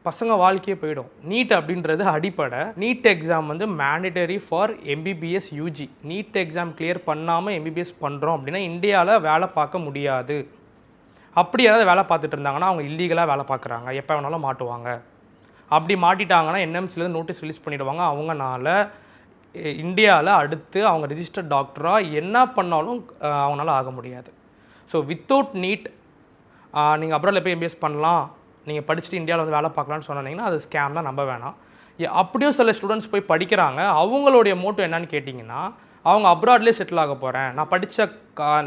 பசங்க வாழ்க்கையே போயிடும். நீட் அப்படின்றது அடிப்படை. நீட் எக்ஸாம் வந்து mandatory for MBBS UG. NEET exam clear பண்ணாமல் எம்பிபிஎஸ் பண்ணுறோம் அப்படின்னா இந்தியாவில் வேலை பார்க்க முடியாது. அப்படி யாராவது வேலை பார்த்துட்டு இருந்தாங்கன்னா அவங்க இல்லீகலாக வேலை பார்க்குறாங்க, எப்போ வேணாலும் மாட்டுவாங்க. அப்படி மாட்டிட்டாங்கன்னா என்எம்சிலேருந்து நோட்டீஸ் ரிலீஸ் பண்ணிவிடுவாங்க. அவங்கனால இந்தியாவில் அடுத்து அவங்க ரிஜிஸ்டர்ட் டாக்டராக என்ன பண்ணாலும் அவங்களால ஆக முடியாது. ஸோ வித்தவுட் நீட் நீங்கள் அப்ராடில் போய் எம்பிஎஸ் பண்ணலாம், நீங்கள் படிச்சுட்டு இந்தியாவில் வந்து வேலை பார்க்கலான்னு சொன்னீங்கன்னா அது ஸ்கேம் தான், நம்ப வேணாம். அப்படியும் சில ஸ்டூடெண்ட்ஸ் போய் படிக்கிறாங்க. அவங்களுடைய மோட்டோ என்னன்னு கேட்டிங்கன்னா அவங்க அப்ராட்லேயே செட்டில் ஆக போகிறேன், நான் படித்த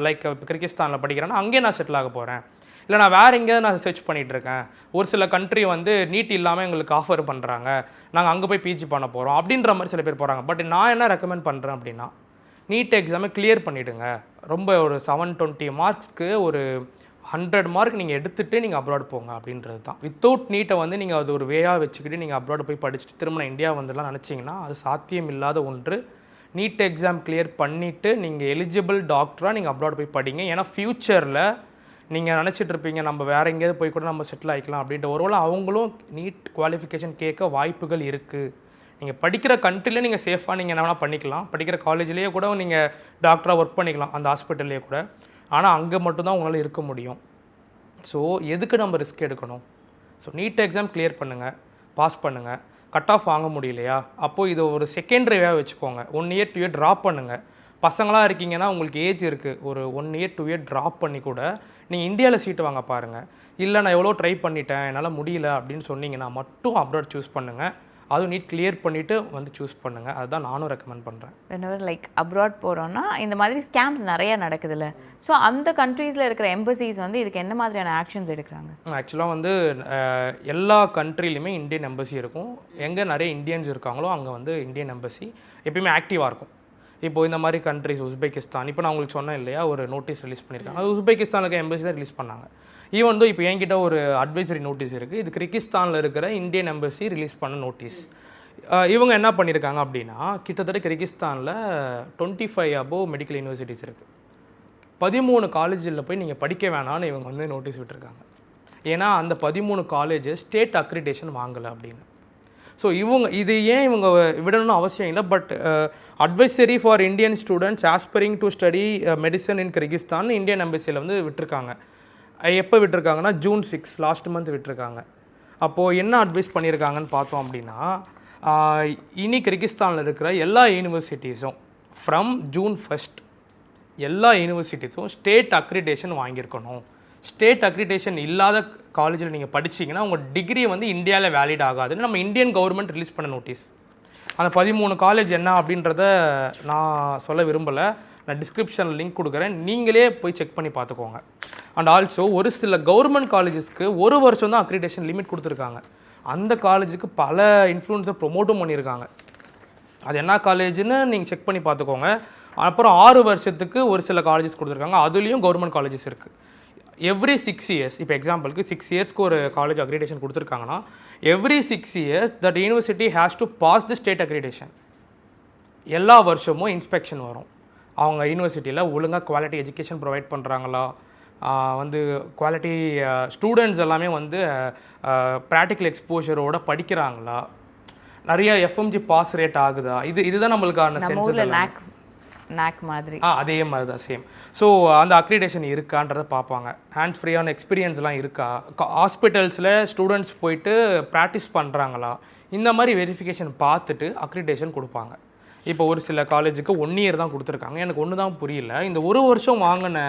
லைக் கிர்கிஸ்தானில் படிக்கிறேன்னா அங்கேயே நான் செட்டில் ஆக போகிறேன், இல்லை நான் வேறு எங்கேயாவது நான் சர்ச் பண்ணிகிட்ருக்கேன், ஒரு சில கண்ட்ரி வந்து நீட் இல்லாமல் எங்களுக்கு ஆஃபர் பண்ணுறாங்க, நாங்கள் அங்கே போய் பிஜி பண்ண போகிறோம் அப்படின்ற மாதிரி சில பேர் போகிறாங்க. பட் நான் என்ன ரெக்கமெண்ட் பண்ணுறேன் அப்படின்னா நீட் எக்ஸாமை கிளியர் பண்ணிவிடுங்க. ரொம்ப ஒரு 720 மார்க்ஸ்க்கு ஒரு 100 மார்க் நீங்கள் எடுத்துகிட்டு நீங்கள் அப்ராட் போங்க அப்படின்றது தான். வித்தவுட் நீட்டை வந்து நீங்கள் அது ஒரு வேயாக வச்சுக்கிட்டு நீங்கள் அப்ராட் போய் படிச்சுட்டு திரும்ப இந்தியா வந்துடலாம் நினச்சிங்கன்னா அது சாத்தியம் இல்லாத ஒன்று. நீட் எக்ஸாம் கிளியர் பண்ணிவிட்டு நீங்கள் எலிஜிபிள் டாக்டராக நீங்கள் அப்ராட் போய் படிங்க. ஏன்னா ஃப்யூச்சரில் நீங்கள் நினச்சிட்டு இருப்பீங்க நம்ம வேறு எங்கேயாவது போய் கூட நம்ம செட்டில் ஆகிக்கலாம் அப்படின்ட்டு. ஒருவேளை அவங்களும் நீட் குவாலிஃபிகேஷன் கேட்க வாய்ப்புகள் இருக்குது. நீங்கள் படிக்கிற கண்ட்ரிலே நீங்கள் சேஃபாக நீங்கள் என்ன வேணால் பண்ணிக்கலாம், படிக்கிற காலேஜ்லேயே கூட நீங்கள் டாக்டராக ஒர்க் பண்ணிக்கலாம், அந்த ஹாஸ்பிட்டல்லையே கூட. ஆனால் அங்கே மட்டும்தான் உங்களால் இருக்க முடியும். ஸோ எதுக்கு நம்ம ரிஸ்க் எடுக்கணும்? ஸோ நீட் எக்ஸாம் கிளியர் பண்ணுங்கள், பாஸ் பண்ணுங்கள். கட் ஆஃப் வாங்க முடியலையா அப்போது இது ஒரு செகண்டரியாக வச்சுக்கோங்க. 1 year 2 year ட்ராப் பண்ணுங்கள். பசங்களாக இருக்கீங்கன்னா உங்களுக்கு ஏஜ் இருக்குது, ஒரு 1 year 2 year ட்ராப் பண்ணி கூட நீங்கள் இந்தியாவில் சீட்டு வாங்க பாருங்கள். இல்லை நான் எவ்வளோ ட்ரை பண்ணிட்டேன் என்னால் முடியல அப்படின்னு சொன்னீங்கன்னா மட்டும் அப்ராட் சூஸ் பண்ணுங்கள். அதுவும் நீட் கிளியர் பண்ணிவிட்டு வந்து சூஸ் பண்ணுங்கள். அதுதான் நானும் ரெக்கமெண்ட் பண்ணுறேன். whenever லைக் அப்ராட் போகிறோன்னா இந்த மாதிரி ஸ்கேம்ஸ் நிறையா நடக்குதுல்ல. ஸோ அந்த கண்ட்ரீஸில் இருக்கிற எம்பசிஸ் வந்து இதுக்கு என்ன மாதிரியான ஆக்ஷன்ஸ் எடுக்கிறாங்க? ஆக்சுவலாக வந்து எல்லா கண்ட்ரிலையுமே இந்தியன் எம்பசி இருக்கும். எங்கே நிறைய இந்தியன்ஸ் இருக்காங்களோ அங்கே வந்து இந்தியன் எம்பசி எப்பயுமே ஆக்டிவாக இருக்கும். இப்போ இந்த மாதிரி கண்ட்ரிஸ் உஸ்பெகிஸ்தான், இப்போ நான் உங்களுக்கு சொன்னேன் இல்லையா, ஒரு நோட்டீஸ் ரிலீஸ் பண்ணியிருக்காங்க. அது உஸ்பெகிஸ்தானில் இருக்க எம்பசி தான் ரிலீஸ் பண்ணாங்க. ஈவன் இப்போ என்கிட்ட ஒரு அட்வைசரி நோட்டீஸ் இருக்குது, இது கிர்கிஸ்தானில் இருக்கிற இந்தியன் எம்பசி ரிலீஸ் பண்ண நோட்டீஸ். இவங்க என்ன பண்ணியிருக்காங்க அப்படின்னா கிட்டத்தட்ட கிர்கிஸ்தானில் 25 above மெடிக்கல் யூனிவர்சிட்டிஸ் இருக்குது. 13 காலேஜில் போய் நீங்கள் படிக்க வேணான்னு இவங்க வந்து நோட்டீஸ் விட்டுருக்காங்க. ஏன்னா அந்த 13 காலேஜஸ் ஸ்டேட் அக்ரிடேஷன் வாங்கலை அப்படின்னு. ஸோ இது ஏன் இவங்க விடணும்னு அவசியம் இல்லை. But advisory for Indian students aspiring to study medicine in Kyrgyzstan Indian எம்பசியில் வந்து விட்டுருக்காங்க. எப்போ விட்டுருக்காங்கன்னா June 6 லாஸ்ட் மந்த் விட்டுருக்காங்க. அப்போது என்ன அட்வைஸ் பண்ணியிருக்காங்கன்னு பார்த்தோம் அப்படின்னா, இனி கிர்கிஸ்தானில் இருக்கிற எல்லா யூனிவர்சிட்டிஸும் ஃப்ரம் June 1 எல்லா யூனிவர்சிட்டிஸும் ஸ்டேட் அக்ரிடேஷன் வாங்கியிருக்கணும். ஸ்டேட் அக்ரிடேஷன் இல்லாத காலேஜில் நீங்கள் படிச்சிங்கன்னா உங்கள் டிகிரி வந்து இந்தியாவில் வேலிட் ஆகாதுன்னு நம்ம இந்தியன் கவர்மெண்ட் ரிலீஸ் பண்ண நோட்டீஸ். அந்த 13 காலேஜ் என்ன அப்படின்றத நான் சொல்ல விரும்பலை. நான் டிஸ்கிரிப்ஷனில் லிங்க் கொடுக்குறேன், நீங்களே போய் செக் பண்ணி பார்த்துக்கோங்க. அண்ட் ஆல்சோ ஒரு சில கவர்மெண்ட் காலேஜஸ்க்கு 1 வருஷம் தான் அக்ரிடேஷன் லிமிட் கொடுத்துருக்காங்க. அந்த காலேஜுக்கு பல இன்ஃப்ளூயன்ஸை ப்ரொமோட்டும் பண்ணியிருக்காங்க. அது என்ன காலேஜுன்னு நீங்கள் செக் பண்ணி பார்த்துக்கோங்க. அப்புறம் 6 வருஷத்துக்கு ஒரு சில காலேஜஸ் கொடுத்துருக்காங்க, அதுலேயும் கவர்மெண்ட் காலேஜஸ் இருக்குது. எவ்ரி 6 இயர்ஸ், இப்போ எக்ஸாம்பிளுக்கு 6 இயர்ஸ்க்கு ஒரு காலேஜ் அக்ரிடேஷன் கொடுத்துருக்காங்கன்னா every 6 years that university has to pass the state accreditation. எல்லா வருஷமும் இன்ஸ்பெக்ஷன் வரும். அவங்க யூனிவர்சிட்டியில் ஒழுங்காக குவாலிட்டி எஜுகேஷன் ப்ரொவைட் பண்ணுறாங்களா, வந்து குவாலிட்டி ஸ்டூடெண்ட்ஸ் எல்லாமே வந்து ப்ராக்டிக்கல் எக்ஸ்போஷரோட படிக்கிறாங்களா, நிறைய எஃப்எம்ஜி பாஸ் ரேட் ஆகுதா, இதுதான் நம்மளுக்கான சென்சஸ். நாக் மாதிரி அதே மாதிரி தான் சேம். ஸோ அந்த அக்ரிடேஷன் இருக்கான்றதை பார்ப்பாங்க. ஹேண்ட் ஃப்ரீயான எக்ஸ்பீரியன்ஸ்லாம் இருக்கா, ஹாஸ்பிட்டல்ஸில் ஸ்டூடெண்ட்ஸ் போயிட்டு ப்ராக்டிஸ் பண்ணுறாங்களா, இந்த மாதிரி வெரிஃபிகேஷன் பார்த்துட்டு அக்ரிடேஷன் கொடுப்பாங்க. இப்போ ஒரு சில காலேஜுக்கு 1 இயர் தான் கொடுத்துருக்காங்க. எனக்கு ஒன்று தான் புரியல, இந்த 1 வருஷம் வாங்கின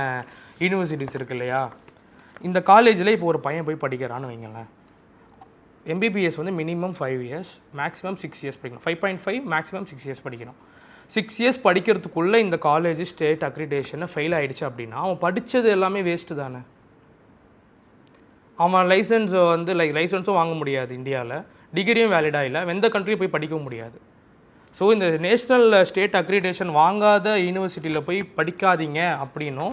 யூனிவர்சிட்டிஸ் இருக்கு இல்லையா, இந்த காலேஜில் இப்போ ஒரு பையன் போய் படிக்கிறான்னு வைங்களேன், எம்பிபிஎஸ் வந்து மினிமம் 5 இயர்ஸ் மேக்ஸிமம் 6 இயர்ஸ் படிக்கணும். 5.5 மேக்ஸிமம் 6 இயர்ஸ் படிக்கணும். 6 இயர்ஸ் படிக்கிறதுக்குள்ளே இந்த காலேஜ் ஸ்டேட் அக்ரிடேஷனை ஃபெயில் ஆகிடுச்சு அப்படின்னா அவன் படித்தது எல்லாமே வேஸ்ட்டு தானே. அவன் லைசன்ஸ் வந்து லைசன்ஸும் வாங்க முடியாது இந்தியாவில், டிகிரியும் வேலிடாக இல்லை, எந்த கண்ட்ரியும் போய் படிக்கவும் முடியாது. ஸோ இந்த நேஷ்னல் ஸ்டேட் அக்ரிடேஷன் வாங்காத யூனிவர்சிட்டியில் போய் படிக்காதீங்க அப்படின்னும்,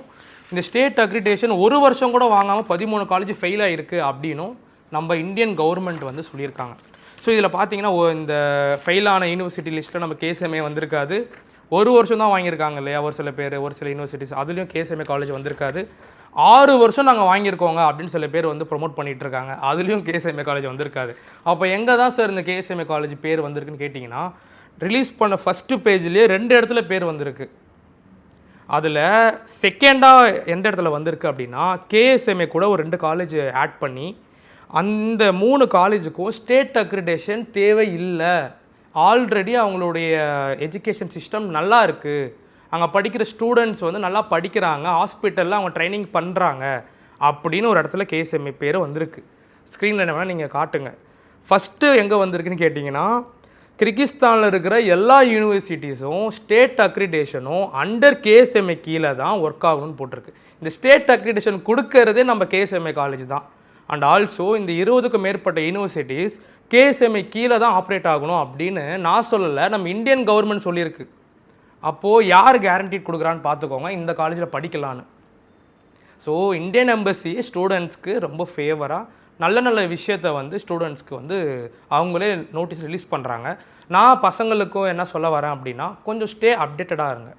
இந்த ஸ்டேட் அக்ரிடேஷன் 1 வருஷம் கூட வாங்காமல் 13 காலேஜ் ஃபெயில் ஆகிருக்கு அப்படின்னும் நம்ம இந்தியன் கவர்மெண்ட் வந்து சொல்லியிருக்காங்க. ஸோ இதில் பார்த்தீங்கன்னா இந்த ஃபெயிலான யூனிவர்சிட்டி லிஸ்ட்டில் நம்ம கேஎஸ்எம்ஏ வந்திருக்காது. 1 வருஷம் தான் வாங்கியிருக்காங்க இல்லையா ஒரு சில பேர், ஒரு சில யூனிவர்சிட்டிஸ், அதுலேயும் கேஎஸ்எம்ஏ காலேஜ் வந்திருக்காது. 6 வருஷம் நாங்கள் வாங்கியிருக்கோங்க அப்படின்னு சில பேர் வந்து ப்ரொமோட் பண்ணிகிட்டு இருக்காங்க, அதுலேயும் கேஎஸ்எம்ஏ காலேஜ் வந்திருக்காது. அப்போ எங்கே தான் சார் இந்த கேஎஸ்எம்ஏ காலேஜ் பேர் வந்திருக்குன்னு கேட்டிங்கன்னா, ரிலீஸ் பண்ண ஃபஸ்ட்டு பேஜ்லேயே 2 இடத்துல பேர் வந்திருக்கு. அதில் செகண்டாக எந்த இடத்துல வந்திருக்கு அப்படின்னா, கேஎஸ்எம்ஏ கூட ஒரு 2 காலேஜ் ஆட் பண்ணி அந்த 3 காலேஜுக்கும் ஸ்டேட் அக்ரிடேஷன் தேவை இல்லை, ஆல்ரெடி அவங்களுடைய எஜுகேஷன் சிஸ்டம் நல்லா இருக்குது, அங்கே படிக்கிற ஸ்டூடெண்ட்ஸ் வந்து நல்லா படிக்கிறாங்க, ஹாஸ்பிட்டலில் அவங்க ட்ரைனிங் பண்ணுறாங்க அப்படின்னு ஒரு இடத்துல கேஎஸ்எம்ஏ பேர் வந்திருக்கு. ஸ்க்ரீனில் என்ன வேணால் நீங்கள் காட்டுங்க. ஃபஸ்ட்டு எங்கே வந்திருக்குன்னு கேட்டிங்கன்னா, கிர்கிஸ்தானில் இருக்கிற எல்லா யூனிவர்சிட்டிஸும் ஸ்டேட் அக்ரிடேஷனும் அண்டர் கேஎஸ்எம்ஏ கீழே தான் ஒர்க் ஆகணும்னு போட்டிருக்கு. இந்த ஸ்டேட் அக்ரிடேஷன் கொடுக்கறதே நம்ம கேஎஸ்எம்ஏ காலேஜ் தான். அண்ட் ஆல்சோ இந்த 20க்கும் மேற்பட்ட யூனிவர்சிட்டிஸ் கேஎஸ்எம்ஏ கீழே தான் ஆப்ரேட் ஆகணும் அப்படின்னு நான் சொல்லலை, நம்ம இந்தியன் கவர்மெண்ட் சொல்லியிருக்கு. அப்போது யார் கேரண்டி கொடுக்குறான்னு பார்த்துக்கோங்க இந்த காலேஜில் படிக்கலான்னு. ஸோ இந்தியன் எம்பசி ஸ்டூடெண்ட்ஸ்க்கு ரொம்ப ஃபேவராக நல்ல நல்ல விஷயத்தை வந்து ஸ்டூடெண்ட்ஸ்க்கு வந்து அவங்களே நோட்டீஸ் ரிலீஸ் பண்ணுறாங்க. நான் பசங்களுக்கும் என்ன சொல்ல வரேன் அப்படின்னா, கொஞ்சம் ஸ்டே அப்டேட்டடாக இருங்க,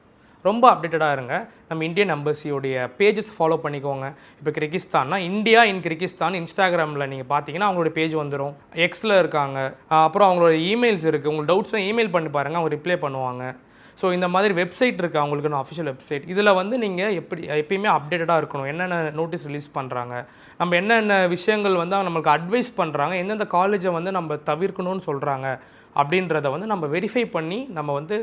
ரொம்ப அப்டேட்டடாக இருங்க. நம்ம இந்தியன் எம்பசியோடைய பேஜஸ் ஃபாலோ பண்ணிக்கோங்க. இப்போ கிர்கிஸ்தான்னா இந்தியா இன் கிர்கிஸ்தான் இன்ஸ்டாகிராமில் நீங்கள் பார்த்தீங்கன்னா அவங்களோட பேஜ் வந்துடும். எக்ஸில் இருக்காங்க, அப்புறம் அவங்களோட இமெயில்ஸ் இருக்குது, உங்களுக்கு டவுட்ஸ்லாம் இமெயில் பண்ணி பாருங்கள், அவங்க ரிப்ளை பண்ணுவாங்க. ஸோ இந்த மாதிரி வெப்சைட் இருக்குது அவங்களுக்குன்னு அஃபிஷியல் வெப்சைட். இதில் வந்து நீங்கள் எப்பயுமே அப்டேட்டடாக இருக்கணும். என்னென்ன நோட்டீஸ் ரிலீஸ் பண்ணுறாங்க, நம்ம என்னென்ன விஷயங்கள் வந்து நம்மளுக்கு அட்வைஸ் பண்ணுறாங்க, எந்தெந்த காலேஜை வந்து நம்ம தவிர்க்கணும்னு சொல்கிறாங்க அப்படின்றத வந்து நம்ம வெரிஃபை பண்ணி நம்ம வந்து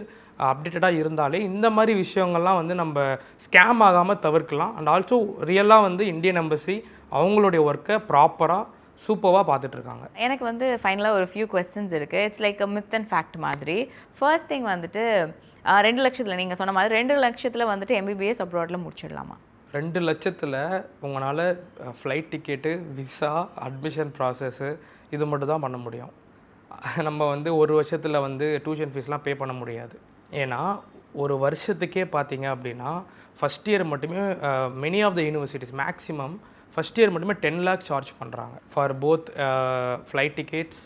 அப்டேட்டடாக இருந்தாலே இந்த மாதிரி விஷயங்கள்லாம் வந்து நம்ம ஸ்கேம் ஆகாமல் தவிர்க்கலாம். அண்ட் ஆல்சோ ரியலாக வந்து இந்தியன் எம்பசி அவங்களுடைய ஒர்க்கை ப்ராப்பராக சூப்பராக பார்த்துட்ருக்காங்க. எனக்கு வந்து ஃபைனலாக ஒரு ஃபியூ கொஸ்டின்ஸ் இருக்குது. It's like a myth and fact மாதிரி. ஃபர்ஸ்ட் திங் வந்துட்டு 2 லட்சத்தில் நீங்கள் சொன்ன மாதிரி 2 லட்சத்தில் வந்துட்டு எம்பிபிஎஸ் அப்ராடில் முடிச்சிடலாமா? 2 லட்சத்தில் உங்களால் flight ticket, visa, admission process இது மட்டும் தான் பண்ண முடியும். நம்ம வந்து 1 வருஷத்தில் வந்து டியூஷன் ஃபீஸ்லாம் பே பண்ண முடியாது. ஏன்னா ஒரு வருஷத்துக்கே பார்த்தீங்க அப்படின்னா ஃபஸ்ட் இயர் மட்டுமே many of the universities maximum first year மட்டுமே 10 lakh சார்ஜ் பண்ணுறாங்க ஃபார் போத் ஃப்ளைட் டிக்கெட்ஸ்,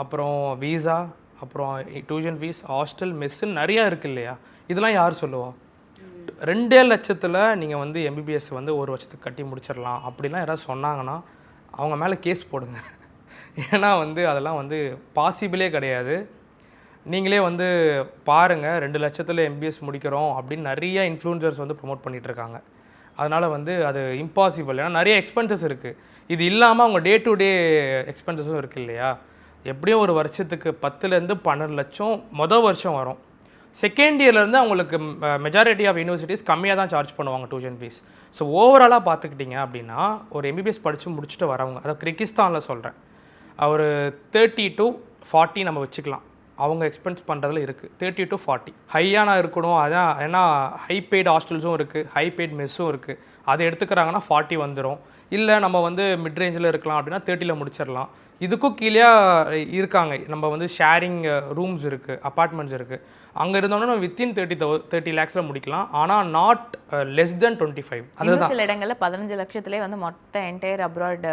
அப்புறம் வீசா, அப்புறம் டியூஷன் ஃபீஸ், ஹாஸ்டல், மெஸ்ஸுன்னு நிறையா இருக்குது இல்லையா. இதெல்லாம் யார் சொல்லுவா? 2 லட்சத்தில் நீங்கள் வந்து எம்பிபிஎஸ் வந்து 1 வருஷத்துக்கு கட்டி முடிச்சிடலாம் அப்படிலாம் யாராவது சொன்னாங்கன்னா அவங்க மேலே கேஸ் போடுங்க. ஏன்னா வந்து அதெல்லாம் வந்து பாசிபிளே கிடையாது. நீங்களே வந்து பாருங்கள், 2 லட்சத்தில் எம்பிபிஎஸ் முடிக்கிறோம் அப்படின்னு நிறைய இன்ஃப்ளூயன்சர்ஸ் வந்து ப்ரொமோட் பண்ணிகிட்ருக்காங்க. அதனால் வந்து அது இம்பாசிபிள். ஏன்னா நிறைய எக்ஸ்பென்சஸ் இருக்குது. இது இல்லாமல் அவங்க டே டு டே எக்ஸ்பென்சஸும் இருக்குது இல்லையா? எப்படியும் ஒரு வருஷத்துக்கு 10லேருந்து 12 லட்சம் மொதல் வருஷம் வரும். செகண்ட் இயர்லேருந்து அவங்களுக்கு மெஜாரிட்டி ஆஃப் யூனிவர்சிட்டிஸ் கம்மியாக தான் சார்ஜ் பண்ணுவாங்க டியூஷன் ஃபீஸ். ஸோ ஓவராலாக பார்த்துக்கிட்டிங்க அப்படின்னா ஒரு எம்பிபிஎஸ் படித்து முடிச்சுட்டு வரவங்க, அதாவது கிர்கிஸ்தானில் சொல்கிறேன், ஒரு 30 to 40 நம்ம வச்சுக்கலாம். அவங்க எக்ஸ்பென்ஸ் பண்ணுறதுல இருக்குது 30 to 40. ஹையான இருக்கணும், அதான். ஏன்னா ஹை பெய்டு ஹாஸ்டல்ஸும் இருக்குது, ஹை பெய்டு மெஸ்ஸும் இருக்குது. அதை எடுத்துக்கிறாங்கன்னா 40 வந்துடும். இல்லை நம்ம வந்து மிட் ரேஞ்சில் இருக்கலாம் அப்படின்னா 30ல் முடிச்சிடலாம். இதுக்கும் கீழே இருக்காங்க. நம்ம வந்து ஷேரிங் ரூம்ஸ் இருக்குது, அப்பார்ட்மெண்ட்ஸ் இருக்குது. அங்கே இருந்தோன்னா நம்ம வித்தின் 30 lakhsல முடிக்கலாம். ஆனால் நாட் லெஸ் தென் 25. அதுதான் சில இடங்களில் 15 லட்சத்துலேயே வந்து மொத்த என்டையர் அப்ராட்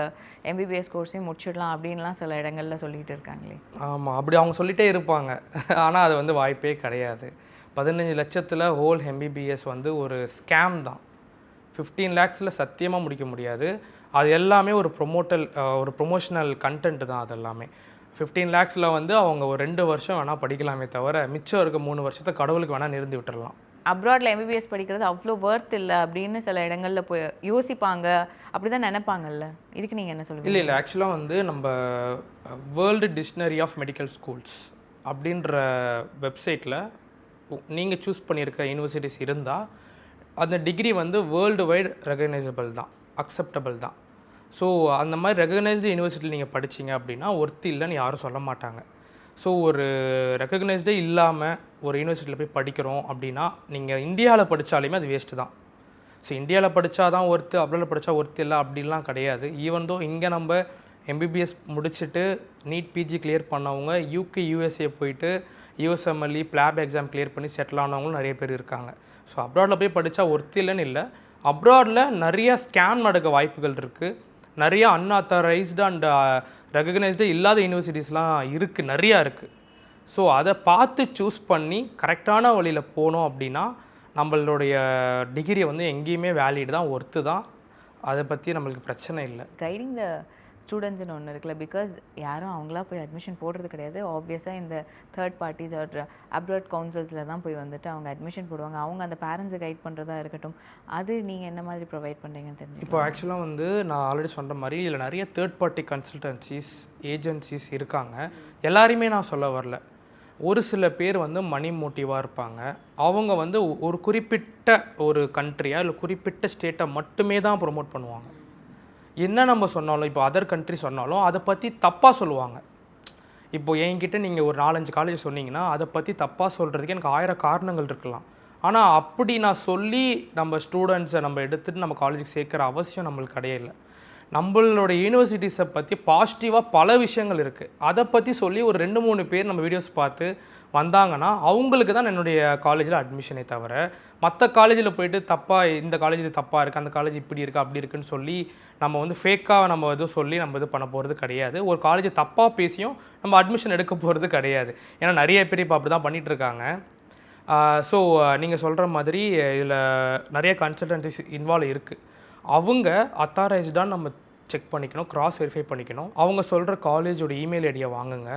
எம்பிபிஎஸ் கோர்ஸையும் முடிச்சிடலாம் அப்படின்லாம் சில இடங்களில் சொல்லிட்டு இருக்காங்களே. ஆமாம், அப்படி அவங்க சொல்லிகிட்டே இருப்பாங்க. ஆனால் அது வந்து வாய்ப்பே கிடையாது. 15 லட்சத்தில் ஹோல் எம்பிபிஎஸ் வந்து ஒரு ஸ்கேம் தான். 15 lakhsல சத்தியமாக முடிக்க முடியாது. அது எல்லாமே ஒரு ப்ரொமோஷனல் கண்டென்ட் தான். அது எல்லாமே 15 lakhsல வந்து அவங்க ஒரு 2 வருஷம் வேணால் படிக்கலாமே தவிர மிச்சம் இருக்க 3 வருஷத்தை கடவுளுக்கு வேணால் நிறுத்தி விட்டுறலாம். அப்ராடில் எம்பிபிஎஸ் படிக்கிறது அவ்வளோ ஒர்த் இல்லை அப்படின்னு சில இடங்களில் போய் யோசிப்பாங்க, அப்படி தான் நினைப்பாங்கல்ல. இதுக்கு நீங்கள் என்ன சொல்லுவீங்க? இல்லை, ஆக்சுவலாக வந்து நம்ம world dictionary of medical schools அப்படின்ற வெப்சைட்டில் நீங்கள் சூஸ் பண்ணியிருக்க யூனிவர்சிட்டிஸ் இருந்தால் அந்த டிகிரி வந்து வேர்ல்டு வைடு ரெகக்னைசபிள் தான், அக்செப்டபிள் தான். ஸோ அந்த மாதிரி ரெகக்னைஸ்டு யூனிவர்சிட்டியில் நீங்கள் படிச்சிங்க அப்படின்னா ஒர்த்து இல்லைன்னு யாரும் சொல்ல மாட்டாங்க. ஸோ ஒரு ரெகக்னைஸ்டே இல்லாமல் ஒரு யூனிவர்சிட்டியில் போய் படிக்கிறோம் அப்படின்னா நீங்கள் இந்தியாவில் படித்தாலுமே அது வேஸ்ட்டு தான். ஸோ இந்தியாவில் படித்தா தான் ஒர்த்து, அப்ராடில் படித்தா ஒர்த்து இல்லை அப்படின்லாம் கிடையாது. ஈவன் தோ இங்கே நம்ம எம்பிபிஎஸ் முடிச்சுட்டு நீட் பிஜி கிளியர் பண்ணவங்க யூகே யூஎஸ்ஏ போயிட்டு யூஎஸ்எம்எல்இ பிளாப் எக்ஸாம் கிளியர் பண்ணி செட்டில் ஆனவங்களும் நிறைய பேர் இருக்காங்க. ஸோ அப்ராடில் போய் படித்தா ஒர்த்து இல்லைன்னு இல்லை. அப்ராடில் நிறைய ஸ்கேம் நடக்க வாய்ப்புகள் இருக்குது. நிறைய அன்ஆத்தரைஸ்டு அண்ட் ரெகக்னைஸ்டு இல்லாத யூனிவர்சிட்டிஸ்லாம் இருக்குது, நிறையா இருக்குது. ஸோ அதை பார்த்து சூஸ் பண்ணி கரெக்டான வழியில் போனோம் அப்படின்னா நம்மளுடைய டிகிரி வந்து எங்கேயுமே வேலிட் தான், ஒர்த்து தான். அதை பற்றி நம்மளுக்கு பிரச்சனை இல்லை. கைடிங் த ஸ்டூடெண்ட்ஸ்னு ஒன்று இருக்குல்ல, பிகாஸ் யாரும் அவங்களா போய் அட்மிஷன் போடுறது கிடையாது. ஆப்வியஸாக இந்த தேர்ட் பார்ட்டிஸ் ஆர் அப்ராட் கவுன்சில்ஸில் தான் போய் வந்துட்டு அவங்க அட்மிஷன் போடுவாங்க. அவங்க அந்த பேரண்ட்ஸை கைட் பண்ணுறதா இருக்கட்டும், அது நீங்கள் என்ன மாதிரி ப்ரொவைட் பண்ணுறீங்கன்னு தெரிஞ்சு. இப்போ ஆக்சுவலாக வந்து நான் ஆல்ரெடி சொன்ன மாதிரி இதில் நிறைய தேர்ட் பார்ட்டி கன்சல்டன்சிஸ், ஏஜென்சிஸ் இருக்காங்க. எல்லாரையுமே நான் சொல்ல வரல. ஒரு சில பேர் வந்து மணி மோட்டிவாக இருப்பாங்க. அவங்க வந்து ஒரு குறிப்பிட்ட ஒரு கண்ட்ரியாக இல்லை குறிப்பிட்ட ஸ்டேட்டை மட்டுமே தான் ப்ரொமோட் பண்ணுவாங்க. என்ன நம்ம சொன்னாலும், இப்போ அதர் கண்ட்ரி சொன்னாலும் அதை பற்றி தப்பாக சொல்லுவாங்க. இப்போ என்கிட்ட நீங்கள் ஒரு 4-5 காலேஜ் சொன்னீங்கன்னா அதை பற்றி தப்பாக சொல்கிறதுக்கு எனக்கு 1000 காரணங்கள் இருக்கலாம். ஆனால் அப்படி நான் சொல்லி நம்ம ஸ்டூடெண்ட்ஸை நம்ம எடுத்துகிட்டு நம்ம காலேஜுக்கு சேர்க்குற அவசியம் நம்மளுக்கு கிடையாது. நம்மளோட யூனிவர்சிட்டிஸை பற்றி பாசிட்டிவாக பல விஷயங்கள் இருக்குது. அதை பற்றி சொல்லி ஒரு 2-3 பேர் நம்ம வீடியோஸ் பார்த்து வந்தாங்கன்னா அவங்களுக்கு தான் என்னுடைய காலேஜில் அட்மிஷனே தவிர மற்ற காலேஜில் போயிட்டு தப்பாக இந்த காலேஜ் இது தப்பாக இருக்குது, அந்த காலேஜ் இப்படி இருக்குது அப்படி இருக்குன்னு சொல்லி நம்ம வந்து ஃபேக்காக நம்ம எதுவும் சொல்லி நம்ம இது பண்ண போகிறது கிடையாது. ஒரு காலேஜ் தப்பாக பேசியும் நம்ம அட்மிஷன் எடுக்க போகிறது கிடையாது. ஏன்னா நிறைய பேர் இப்போ அப்படி தான் பண்ணிகிட்ருக்காங்க. ஸோ நீங்கள் சொல்கிற மாதிரி இதில் நிறைய கன்சல்டன்சிஸ் இன்வால்வ் இருக்குது. அவங்க அத்தாரைஸ்டான்னு நம்ம செக் பண்ணிக்கணும், கிராஸ் வெரிஃபை பண்ணிக்கணும். அவங்க சொல்கிற காலேஜோட இமெயில் ஐடியை வாங்குங்க,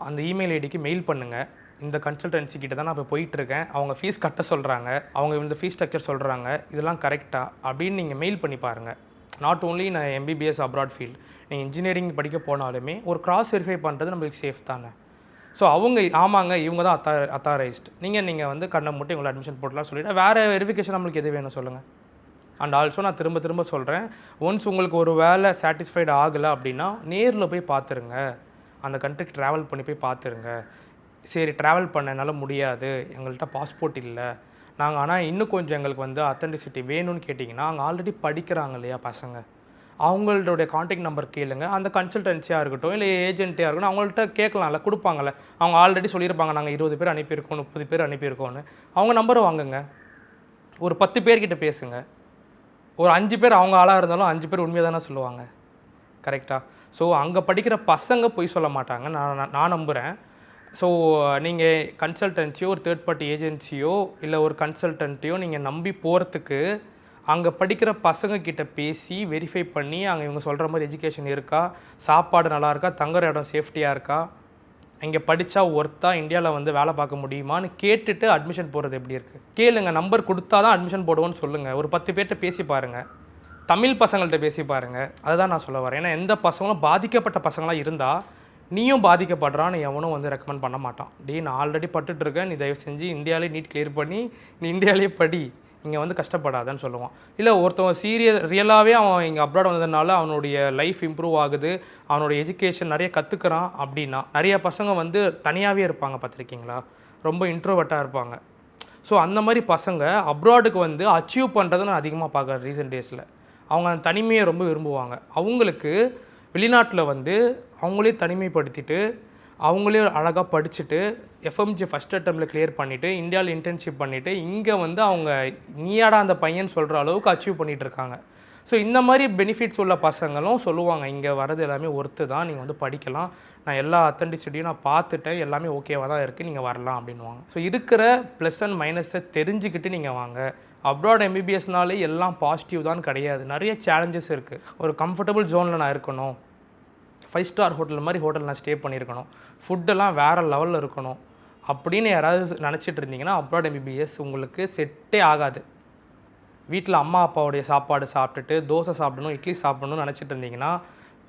அந்த இமெயில் ஐடிக்கு மெயில் பண்ணுங்கள். இந்த கன்சல்டன்சி கிட்ட தான் நான் இப்போ போயிட்டுருக்கேன், அவங்க ஃபீஸ் கட்ட சொல்கிறாங்க, அவங்க இந்த ஃபீஸ் ஸ்ட்ரக்சர் சொல்கிறாங்க, இதெல்லாம் கரெக்டாக அப்படின்னு நீங்கள் மெயில் பண்ணி பாருங்கள். நாட் ஓன்லி நான் எம்பிபிஎஸ் அப்ராட் ஃபீல்ட், நீங்கள் இன்ஜினியரிங் படிக்க போனாலுமே ஒரு கிராஸ் வெரிஃபை பண்ணுறது நம்மளுக்கு சேஃப் தானே. ஸோ அவங்க ஆமாங்க இவங்க தான் அத்தாரைஸ்டு, நீங்கள் வந்து கண்ணை மட்டும் இவங்களை அட்மிஷன் போட்டலாம் சொல்லிவிட்டு வேறு வெரிஃபிகேஷன் நம்மளுக்கு எது வேணும் சொல்லுங்கள். அண்ட் ஆல்சோ நான் திரும்ப சொல்கிறேன், ஒன்ஸ் உங்களுக்கு ஒரு வேலை சாட்டிஸ்ஃபைடு ஆகலை அப்படின்னா நேரில் போய் பார்த்துருங்க, அந்த கண்ட்ரிக்கு ட்ராவல் பண்ணி போய் பார்த்துருங்க. சரி ட்ராவல் பண்ணனால முடியாது, எங்கள்கிட்ட பாஸ்போர்ட் இல்லை, நாங்கள் ஆனால் இன்னும் கொஞ்சம் எங்களுக்கு வந்து அத்தென்டிசிட்டி வேணும்னு கேட்டிங்கன்னா அங்கே ஆல்ரெடி படிக்கிறாங்க இல்லையா பசங்க, அவங்களுடைய கான்டாக்ட் நம்பர் கேளுங்க. அந்த கன்சல்டன்சியாக இருக்கட்டும் இல்லை ஏஜென்ட்டியாக இருக்கட்டும் அவங்கள்ட்ட கேட்கலாம்ல, கொடுப்பாங்கல்ல. அவங்க ஆல்ரெடி சொல்லியிருப்பாங்க நாங்கள் 20 பேர் அனுப்பியிருக்கோம், 30 பேர் அனுப்பியிருக்கோன்னு. அவங்க நம்பரை வாங்குங்க, ஒரு 10 பேர்கிட்ட பேசுங்க. ஒரு 5 பேர் அவங்க ஆளாக இருந்தாலும் 5 பேர் உண்மையாக தானே சொல்லுவாங்க, கரெக்டாக? ஸோ அங்கே படிக்கிற பசங்க பொய் சொல்ல மாட்டாங்க, நான் நம்புகிறேன். ஸோ நீங்கள் கன்சல்டன்சியோ ஒரு தேர்ட் பார்ட்டி ஏஜென்சியோ இல்லை ஒரு கன்சல்டன்ட்டையோ நீங்கள் நம்பி போகிறதுக்கு அங்கே படிக்கிற பசங்க கிட்ட பேசி வெரிஃபை பண்ணி அங்கே இவங்க சொல்கிற மாதிரி எஜுகேஷன் இருக்கா, சாப்பாடு நல்லா இருக்கா, தங்குற இடம் சேஃப்டியாக இருக்கா, இங்கே படித்தா ஒர்த்தாக இந்தியாவில் வந்து வேலை பார்க்க முடியுமான்னு கேட்டுட்டு அட்மிஷன் போடுறது எப்படி இருக்குது? கேளுங்க, நம்பர் கொடுத்தா தான் அட்மிஷன் போடுவோன்னு சொல்லுங்கள். ஒரு 10 பேர்கிட்ட பேசி பாருங்கள், தமிழ் பசங்கள்கிட்ட பேசி பாருங்கள். அதுதான் நான் சொல்ல வரேன். ஏன்னா எந்த பசங்களும் பாதிக்கப்பட்ட பசங்களாக இருந்தால் நீயும் பாதிக்கப்படுறான்னு எவனும் வந்து ரெக்கமெண்ட் பண்ண மாட்டான். நான் ஆல்ரெடி பட்டுட்ருக்கேன், நீ தயவு செஞ்சு இந்தியாவிலே நீட் கிளியர் பண்ணி நீ இந்தியாவிலே படி, இங்கே வந்து கஷ்டப்படாதன்னு சொல்லுவான். இல்லை ஒருத்தவன் ரியலாகவே அவன் இங்கே அப்ராட் வந்ததுனால அவனுடைய லைஃப் இம்ப்ரூவ் ஆகுது, அவனுடைய எஜுகேஷன் நிறைய கற்றுக்கிறான் அப்படின்னா, நிறைய பசங்க வந்து தனியாகவே இருப்பாங்க பார்த்துருக்கீங்களா, ரொம்ப இன்ட்ரோவர்ட்டாக இருப்பாங்க. ஸோ அந்த மாதிரி பசங்க அப்ராடுக்கு வந்து அச்சீவ் பண்ணுறதை நான் அதிகமாக பார்க்குறேன் ரீசெண்ட் டேஸில். அவங்க அந்த தனிமையை ரொம்ப விரும்புவாங்க. அவங்களுக்கு வெளிநாட்டில் வந்து அவங்களே தனிமைப்படுத்திட்டு அவங்களே அழகாக படிச்சுட்டு எஃப்எம்ஜி ஃபஸ்ட் அட்டெம்ப்டில் கிளியர் பண்ணிவிட்டு இந்தியாவில் இன்டர்ன்ஷிப் பண்ணிவிட்டு இங்கே வந்து அவங்க நீயாடா அந்த பையன் சொல்கிற அளவுக்கு அச்சீவ் பண்ணிகிட்டு இருக்காங்க. ஸோ இந்த மாதிரி பெனிஃபிட்ஸ் உள்ள பசங்களும் சொல்லுவாங்க, இங்கே வரது எல்லாமே ஒர்த்து தான், நீங்கள் வந்து படிக்கலாம், நான் எல்லா அத்தன்டிசிட்டியும் நான் பார்த்துட்டேன், எல்லாமே ஓகேவாக தான் இருக்குது, நீங்கள் வரலாம் அப்படின்வாங்க. ஸோ இருக்கிற ப்ளஸ் அண்ட் மைனஸை தெரிஞ்சுக்கிட்டு நீங்கள் வாங்க. அப்ராட் எம்பிபிஎஸ்னாலே எல்லாம் பாசிட்டிவ் தான் கிடையாது, நிறைய சேலஞ்சஸ் இருக்குது. ஒரு கம்ஃபர்டபுள் ஜோனில் நான் இருக்கணும், 5 ஸ்டார் ஹோட்டல் மாதிரி ஹோட்டல் நான் ஸ்டே பண்ணியிருக்கணும், ஃபுட்டெல்லாம் வேறு லெவலில் இருக்கணும் அப்படின்னு யாராவது நினச்சிட்டு இருந்தீங்கன்னா அப்ராட் எம்பிபிஎஸ் உங்களுக்கு செட்டே ஆகாது. வீட்டில் அம்மா அப்பாவுடைய சாப்பாடு சாப்பிட்டுட்டு தோசை சாப்பிடணும், இட்லி சாப்பிடணும்னு நினச்சிட்டு இருந்தீங்கன்னா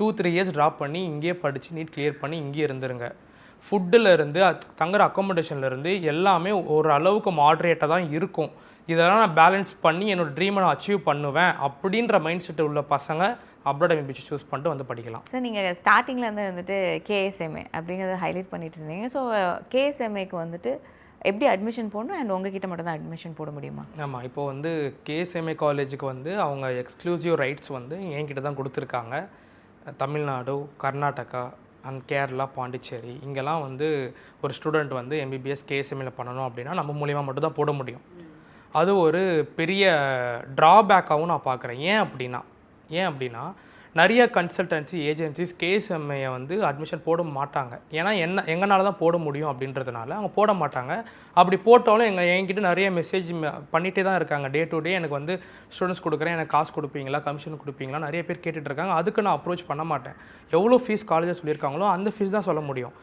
2-3 இயர்ஸ் ட்ராப் பண்ணி இங்கேயே படித்து நீட் கிளியர் பண்ணி இங்கேயே இருந்துருங்க. ஃபுட்டிலேருந்து தங்குற அக்காமடேஷன்லேருந்து எல்லாமே ஒரு அளவுக்கு மாட்ரேட்டாக தான் இருக்கும். இதெல்லாம் நான் பேலன்ஸ் பண்ணி என்னோடய ட்ரீமை நான் அச்சீவ் பண்ணுவேன் அப்படின்ற மைண்ட் செட்டு உள்ள பசங்க அப்ராட் எம்பிபிஎஸ் சூஸ் பண்ணிட்டு வந்து படிக்கலாம். சார் நீங்கள் ஸ்டார்டிங்கில் வந்துட்டு கேஎஸ்எம்ஏ அப்படிங்கிறத ஹைலைட் பண்ணிட்டு இருந்தீங்க. ஸோ கேஎஸ்எம்ஏக்கு வந்துட்டு எப்படி அட்மிஷன் போடணும் அண்ட் உங்ககிட்ட மட்டும் தான் அட்மிஷன் போட முடியுமா? ஆமாம், இப்போது வந்து கேஎஸ்எம்ஏ காலேஜுக்கு வந்து அவங்க எக்ஸ்க்ளூசிவ் ரைட்ஸ் வந்து என்கிட்ட தான் கொடுத்துருக்காங்க. தமிழ்நாடு, கர்நாடகா அண்ட் கேரளா, பாண்டிச்சேரி இங்கெல்லாம் வந்து ஒரு ஸ்டூடெண்ட் வந்து எம்பிபிஎஸ் கேஎஸ்எம்ஏல பண்ணணும் அப்படின்னா நம்ம மூலிமா மட்டும் தான் போட முடியும். அது ஒரு பெரிய ட்ராபேக்காகவும் நான் பார்க்குறேன். ஏன் அப்படின்னா நிறைய கன்சல்டன்சி ஏஜென்சிஸ் கேஎஸ்எம்ஏயை வந்து அட்மிஷன் போட மாட்டாங்க. ஏன்னா எங்களால் தான் போட முடியும் அப்படின்றதுனால அவங்க போட மாட்டாங்க. அப்படி போட்டாலும் என்கிட்ட நிறைய மெசேஜ் பண்ணிகிட்டே தான் இருக்காங்க. டே டு டே எனக்கு வந்து ஸ்டூடெண்ட்ஸ் கொடுக்குறேன், எனக்கு காசு கொடுப்பீங்களா, கமிஷன் கொடுப்பீங்களா, நிறைய பேர் கேட்டுட்ருக்காங்க. அதுக்கு நான் அப்ரோச் பண்ண மாட்டேன். எவ்வளோ ஃபீஸ் காலேஜஸ் சொல்லியிருக்காங்களோ அந்த ஃபீஸ் தான் சொல்ல முடியும்.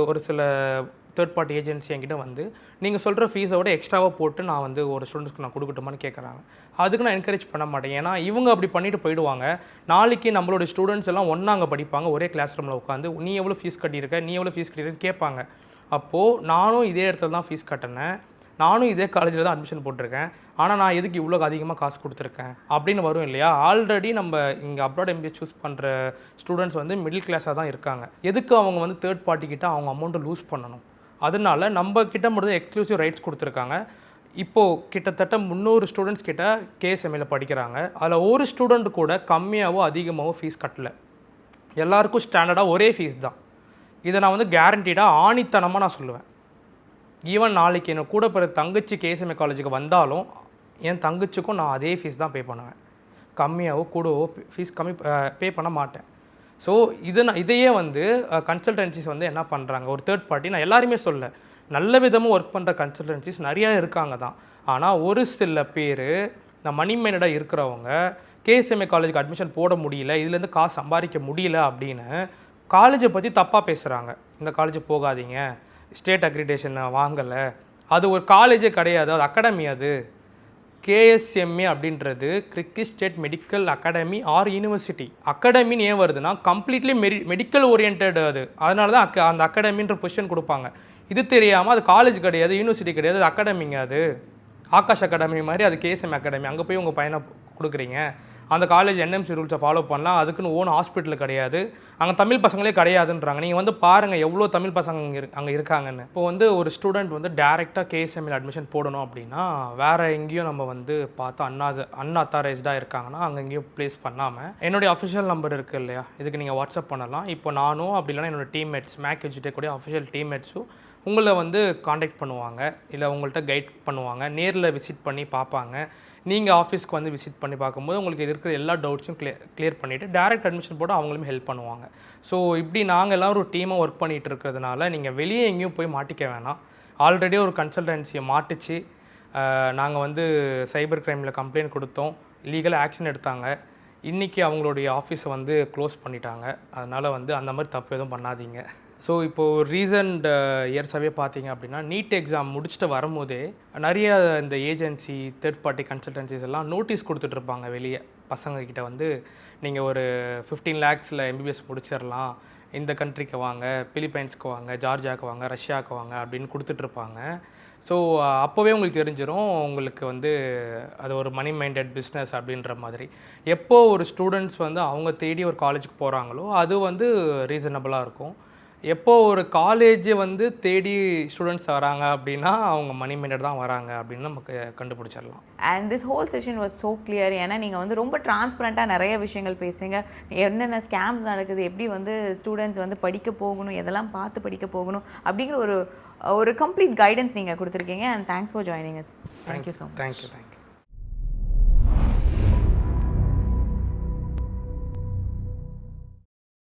ஒரு சில தேர்ட் பார்ட்டி ஏஜென்சி என்கிட்ட வந்து நீங்கள் சொல்கிற ஃபீஸை விட எக்ஸ்ட்ராவாக போட்டு நான் வந்து ஒரு ஸ்டூடெண்ட்ஸ்க்கு நான் கொடுக்கட்டுமான்னு கேட்குறாங்க. அதுக்கு நான் என்கரேஜ் பண்ண மாட்டேன். ஏன்னா இவங்க அப்படி பண்ணிட்டு போயிடுவாங்க. நாளைக்கு நம்மளோட ஸ்டூடெண்ட்ஸ் எல்லாம் ஒன்றாங்க படிப்பாங்க, ஒரே கிளாஸ் ரூமில் உட்காந்து நீ எவ்வளோ ஃபீஸ் கட்டியிருக்கேன்னு கேட்பாங்க. அப்போது நானும் இதே இடத்துல தான் ஃபீஸ் கட்டினேன், நானும் இதே காலேஜில் தான் அட்மிஷன் போட்டிருக்கேன், ஆனால் நான் எதுக்கு இவ்வளோ அதிகமாக காசு கொடுத்துருக்கேன் அப்படின்னு வரும் இல்லையா? ஆல்ரெடி நம்ம இங்கே அப்ராட் எம்பிபிஎஸ் சூஸ் பண்ணுற ஸ்டூடெண்ட்ஸ் வந்து மிடில் கிளாஸாக தான் இருக்காங்க. எதுக்கு அவங்க வந்து தேர்ட் பார்ட்டிக்கிட்ட அவங்க அமௌண்ட்டை லூஸ் பண்ணணும்? அதனால நம்ம கிட்ட மட்டும் எக்ஸ்க்ளூசிவ் ரைட்ஸ் கொடுத்துருக்காங்க. இப்போது கிட்டத்தட்ட 300 ஸ்டூடெண்ட்ஸ் கிட்ட கேஎஸ்எம்ஏல படிக்கிறாங்க. அதில் ஒரு ஸ்டூடெண்ட் கூட கம்மியாகவோ அதிகமாகவோ ஃபீஸ் கட்டலை. எல்லாருக்கும் ஸ்டாண்டர்டாக ஒரே ஃபீஸ் தான். இதை நான் வந்து கேரண்டீடாக ஆணித்தனமாக நான் சொல்லுவேன். ஈவன் நாளைக்கு என்னை கூட பிற தங்கச்சி கேஎஸ்எம்ஏ காலேஜுக்கு வந்தாலும் என் தங்கச்சிக்கும் நான் அதே ஃபீஸ் தான் பே பண்ணுவேன். கம்மியாகவோ கூடவோ ஃபீஸ் பே பண்ண மாட்டேன். ஸோ இதையே வந்து கன்சல்டன்சிஸ் வந்து என்ன பண்ணுறாங்க, ஒரு தேர்ட் பார்ட்டி, நான் எல்லாருமே சொல்ல, நல்ல விதமாக ஒர்க் பண்ணுற கன்சல்டன்சிஸ் நிறையா இருக்காங்க தான். ஆனால் ஒரு சில பேர் இந்த மணி மைண்டடாக இருக்கிறவங்க கேஎஸ்எம்ஏ காலேஜுக்கு அட்மிஷன் போட முடியல, இதுலேருந்து காசு சம்பாதிக்க முடியல அப்படின்னு காலேஜை பற்றி தப்பாக பேசுகிறாங்க. இந்த காலேஜ் போகாதீங்க, ஸ்டேட் அக்ரிடேஷன் வாங்கலை, அது ஒரு காலேஜே கிடையாது, அது அகாடமி. அது கேஎஸ்எம்ஏ அப்படின்றது Kyrgyz state medical academy or university. அகாடமின்னு ஏன் வருதுன்னா கம்ப்ளீட்லி மெடிக்கல் ஓரியன்ட் அது. அதனால தான் அந்த அகாடமின்ற பொசிஷன் கொடுப்பாங்க. இது தெரியாமல் அது காலேஜ் கிடையாது, யூனிவர்சிட்டி கிடையாது, அது அகாடமிங்க. அது ஆகாஷ் அகாடமி மாதிரி அது கேஎஸ்எம் அகாடமி. அங்கே போய் உங்கள் பையனை கொடுக்குறீங்க. அந்த காலேஜ் என்எம்சி ரூல்ஸை ஃபாலோ பண்ணலாம், அதுக்குன்னு ஓன் ஹாஸ்பிட்டல் கிடையாது, அங்கே தமிழ் பசங்களே கிடையாதுன்றாங்க. நீங்கள் வந்து பாருங்கள் எவ்வளோ தமிழ் பசங்க அங்கே இருக்காங்கன்னு. இப்போ வந்து ஒரு ஸ்டூடெண்ட் வந்து டேரெக்டாக கேஎஸ்எம்மில் அட்மிஷன் போடணும் அப்படின்னா வேறு எங்கேயும் நம்ம வந்து பார்த்தா அன்அத்தாரைஸ்டாக இருக்காங்கன்னா அங்கே எங்கேயும் ப்ளேஸ் பண்ணாமல் என்னுடைய அஃபிஷியல் நம்பர் இருக்குது இல்லையா, இதுக்கு நீங்கள் வாட்ஸ்அப் பண்ணலாம். இப்போ நானும் அப்படி இல்லைனா என்னோடய டீம்மேட்ஸ் மேக் எஜுடேக் கூடிய அஃபிஷியல் டீம்மேட்ஸும் உங்களை வந்து காண்டாக்ட் பண்ணுவாங்க, இல்லை உங்கள்கிட்ட கைட் பண்ணுவாங்க, நேரில் விசிட் பண்ணி பார்ப்பாங்க. நீங்கள் ஆஃபீஸ்க்கு வந்து விசிட் பண்ணி பார்க்கும்போது உங்களுக்கு இருக்கிற எல்லா டவுட்ஸும் கிளியர் பண்ணிவிட்டு டேரெக்ட் அட்மிஷன் போட்டு அவங்களுமே ஹெல்ப் பண்ணுவாங்க. ஸோ இப்படி நாங்கள் எல்லோரும் ஒரு டீமாக ஒர்க் பண்ணிகிட்டு இருக்கிறதுனால நீங்கள் வெளியே எங்கேயும் போய் மாட்டிக்க வேணாம். ஆல்ரெடி ஒரு கன்சல்டன்சியை மாட்டிச்சு நாங்கள் வந்து சைபர் கிரைமில் கம்ப்ளைண்ட் கொடுத்தோம், லீகல் ஆக்ஷன் எடுத்தாங்க. இன்றைக்கி அவங்களுடைய ஆஃபீஸை வந்து க்ளோஸ் பண்ணிட்டாங்க. அதனால் வந்து அந்த மாதிரி தப்பு எதுவும் பண்ணாதீங்க. ஸோ இப்போது ரீசன்ட் இயர்ஸாகவே பார்த்தீங்க அப்படின்னா நீட் எக்ஸாம் முடிச்சுட்டு வரும்போதே நிறைய இந்த ஏஜென்சி தேர்ட் பார்ட்டி கன்சல்டன்சிஸ் எல்லாம் நோட்டீஸ் கொடுத்துட்ருப்பாங்க வெளியே பசங்கக்கிட்ட வந்து நீங்கள் ஒரு 15 lakhsல எம்பிபிஎஸ் முடிச்சிடலாம், இந்த கண்ட்ரிக்கு வாங்க, பிலிப்பைன்ஸ்க்கு வாங்க, ஜார்ஜியாவுக்கு வாங்க, ரஷ்யாவுக்கு வாங்க அப்படின்னு கொடுத்துட்ருப்பாங்க. ஸோ அப்போவே உங்களுக்கு தெரிஞ்சிடும் உங்களுக்கு வந்து அது ஒரு மணி மைண்டட் பிஸ்னஸ் அப்படின்ற மாதிரி. எப்போ ஒரு ஸ்டூடெண்ட்ஸ் வந்து அவங்க தேடி ஒரு காலேஜுக்கு போகிறாங்களோ அது வந்து ரீசனபிளாக இருக்கும். எப்போ ஒரு காலேஜ் வந்து தேடி ஸ்டூடெண்ட்ஸ் வராங்க அப்படின்னா அவங்க மணி மைண்டட் தான் வராங்க அப்படின்னு நமக்கு கண்டுபிடிச்சிடலாம். And this whole session was so clear. ஏன்னா நீங்கள் வந்து ரொம்ப டிரான்ஸ்பரண்ட்டாக நிறைய விஷயங்கள் பேசுங்க. என்னென்ன ஸ்கேம்ஸ் நடக்குது, எப்படி வந்து ஸ்டூடெண்ட்ஸ் வந்து படிக்க போகணும், எதெல்லாம் பார்த்து படிக்க போகணும் அப்படிங்கிற ஒரு கம்ப்ளீட் கைடன்ஸ் நீங்கள் கொடுத்துருக்கீங்க. And thanks for joining us. Thank you so much. Thank you.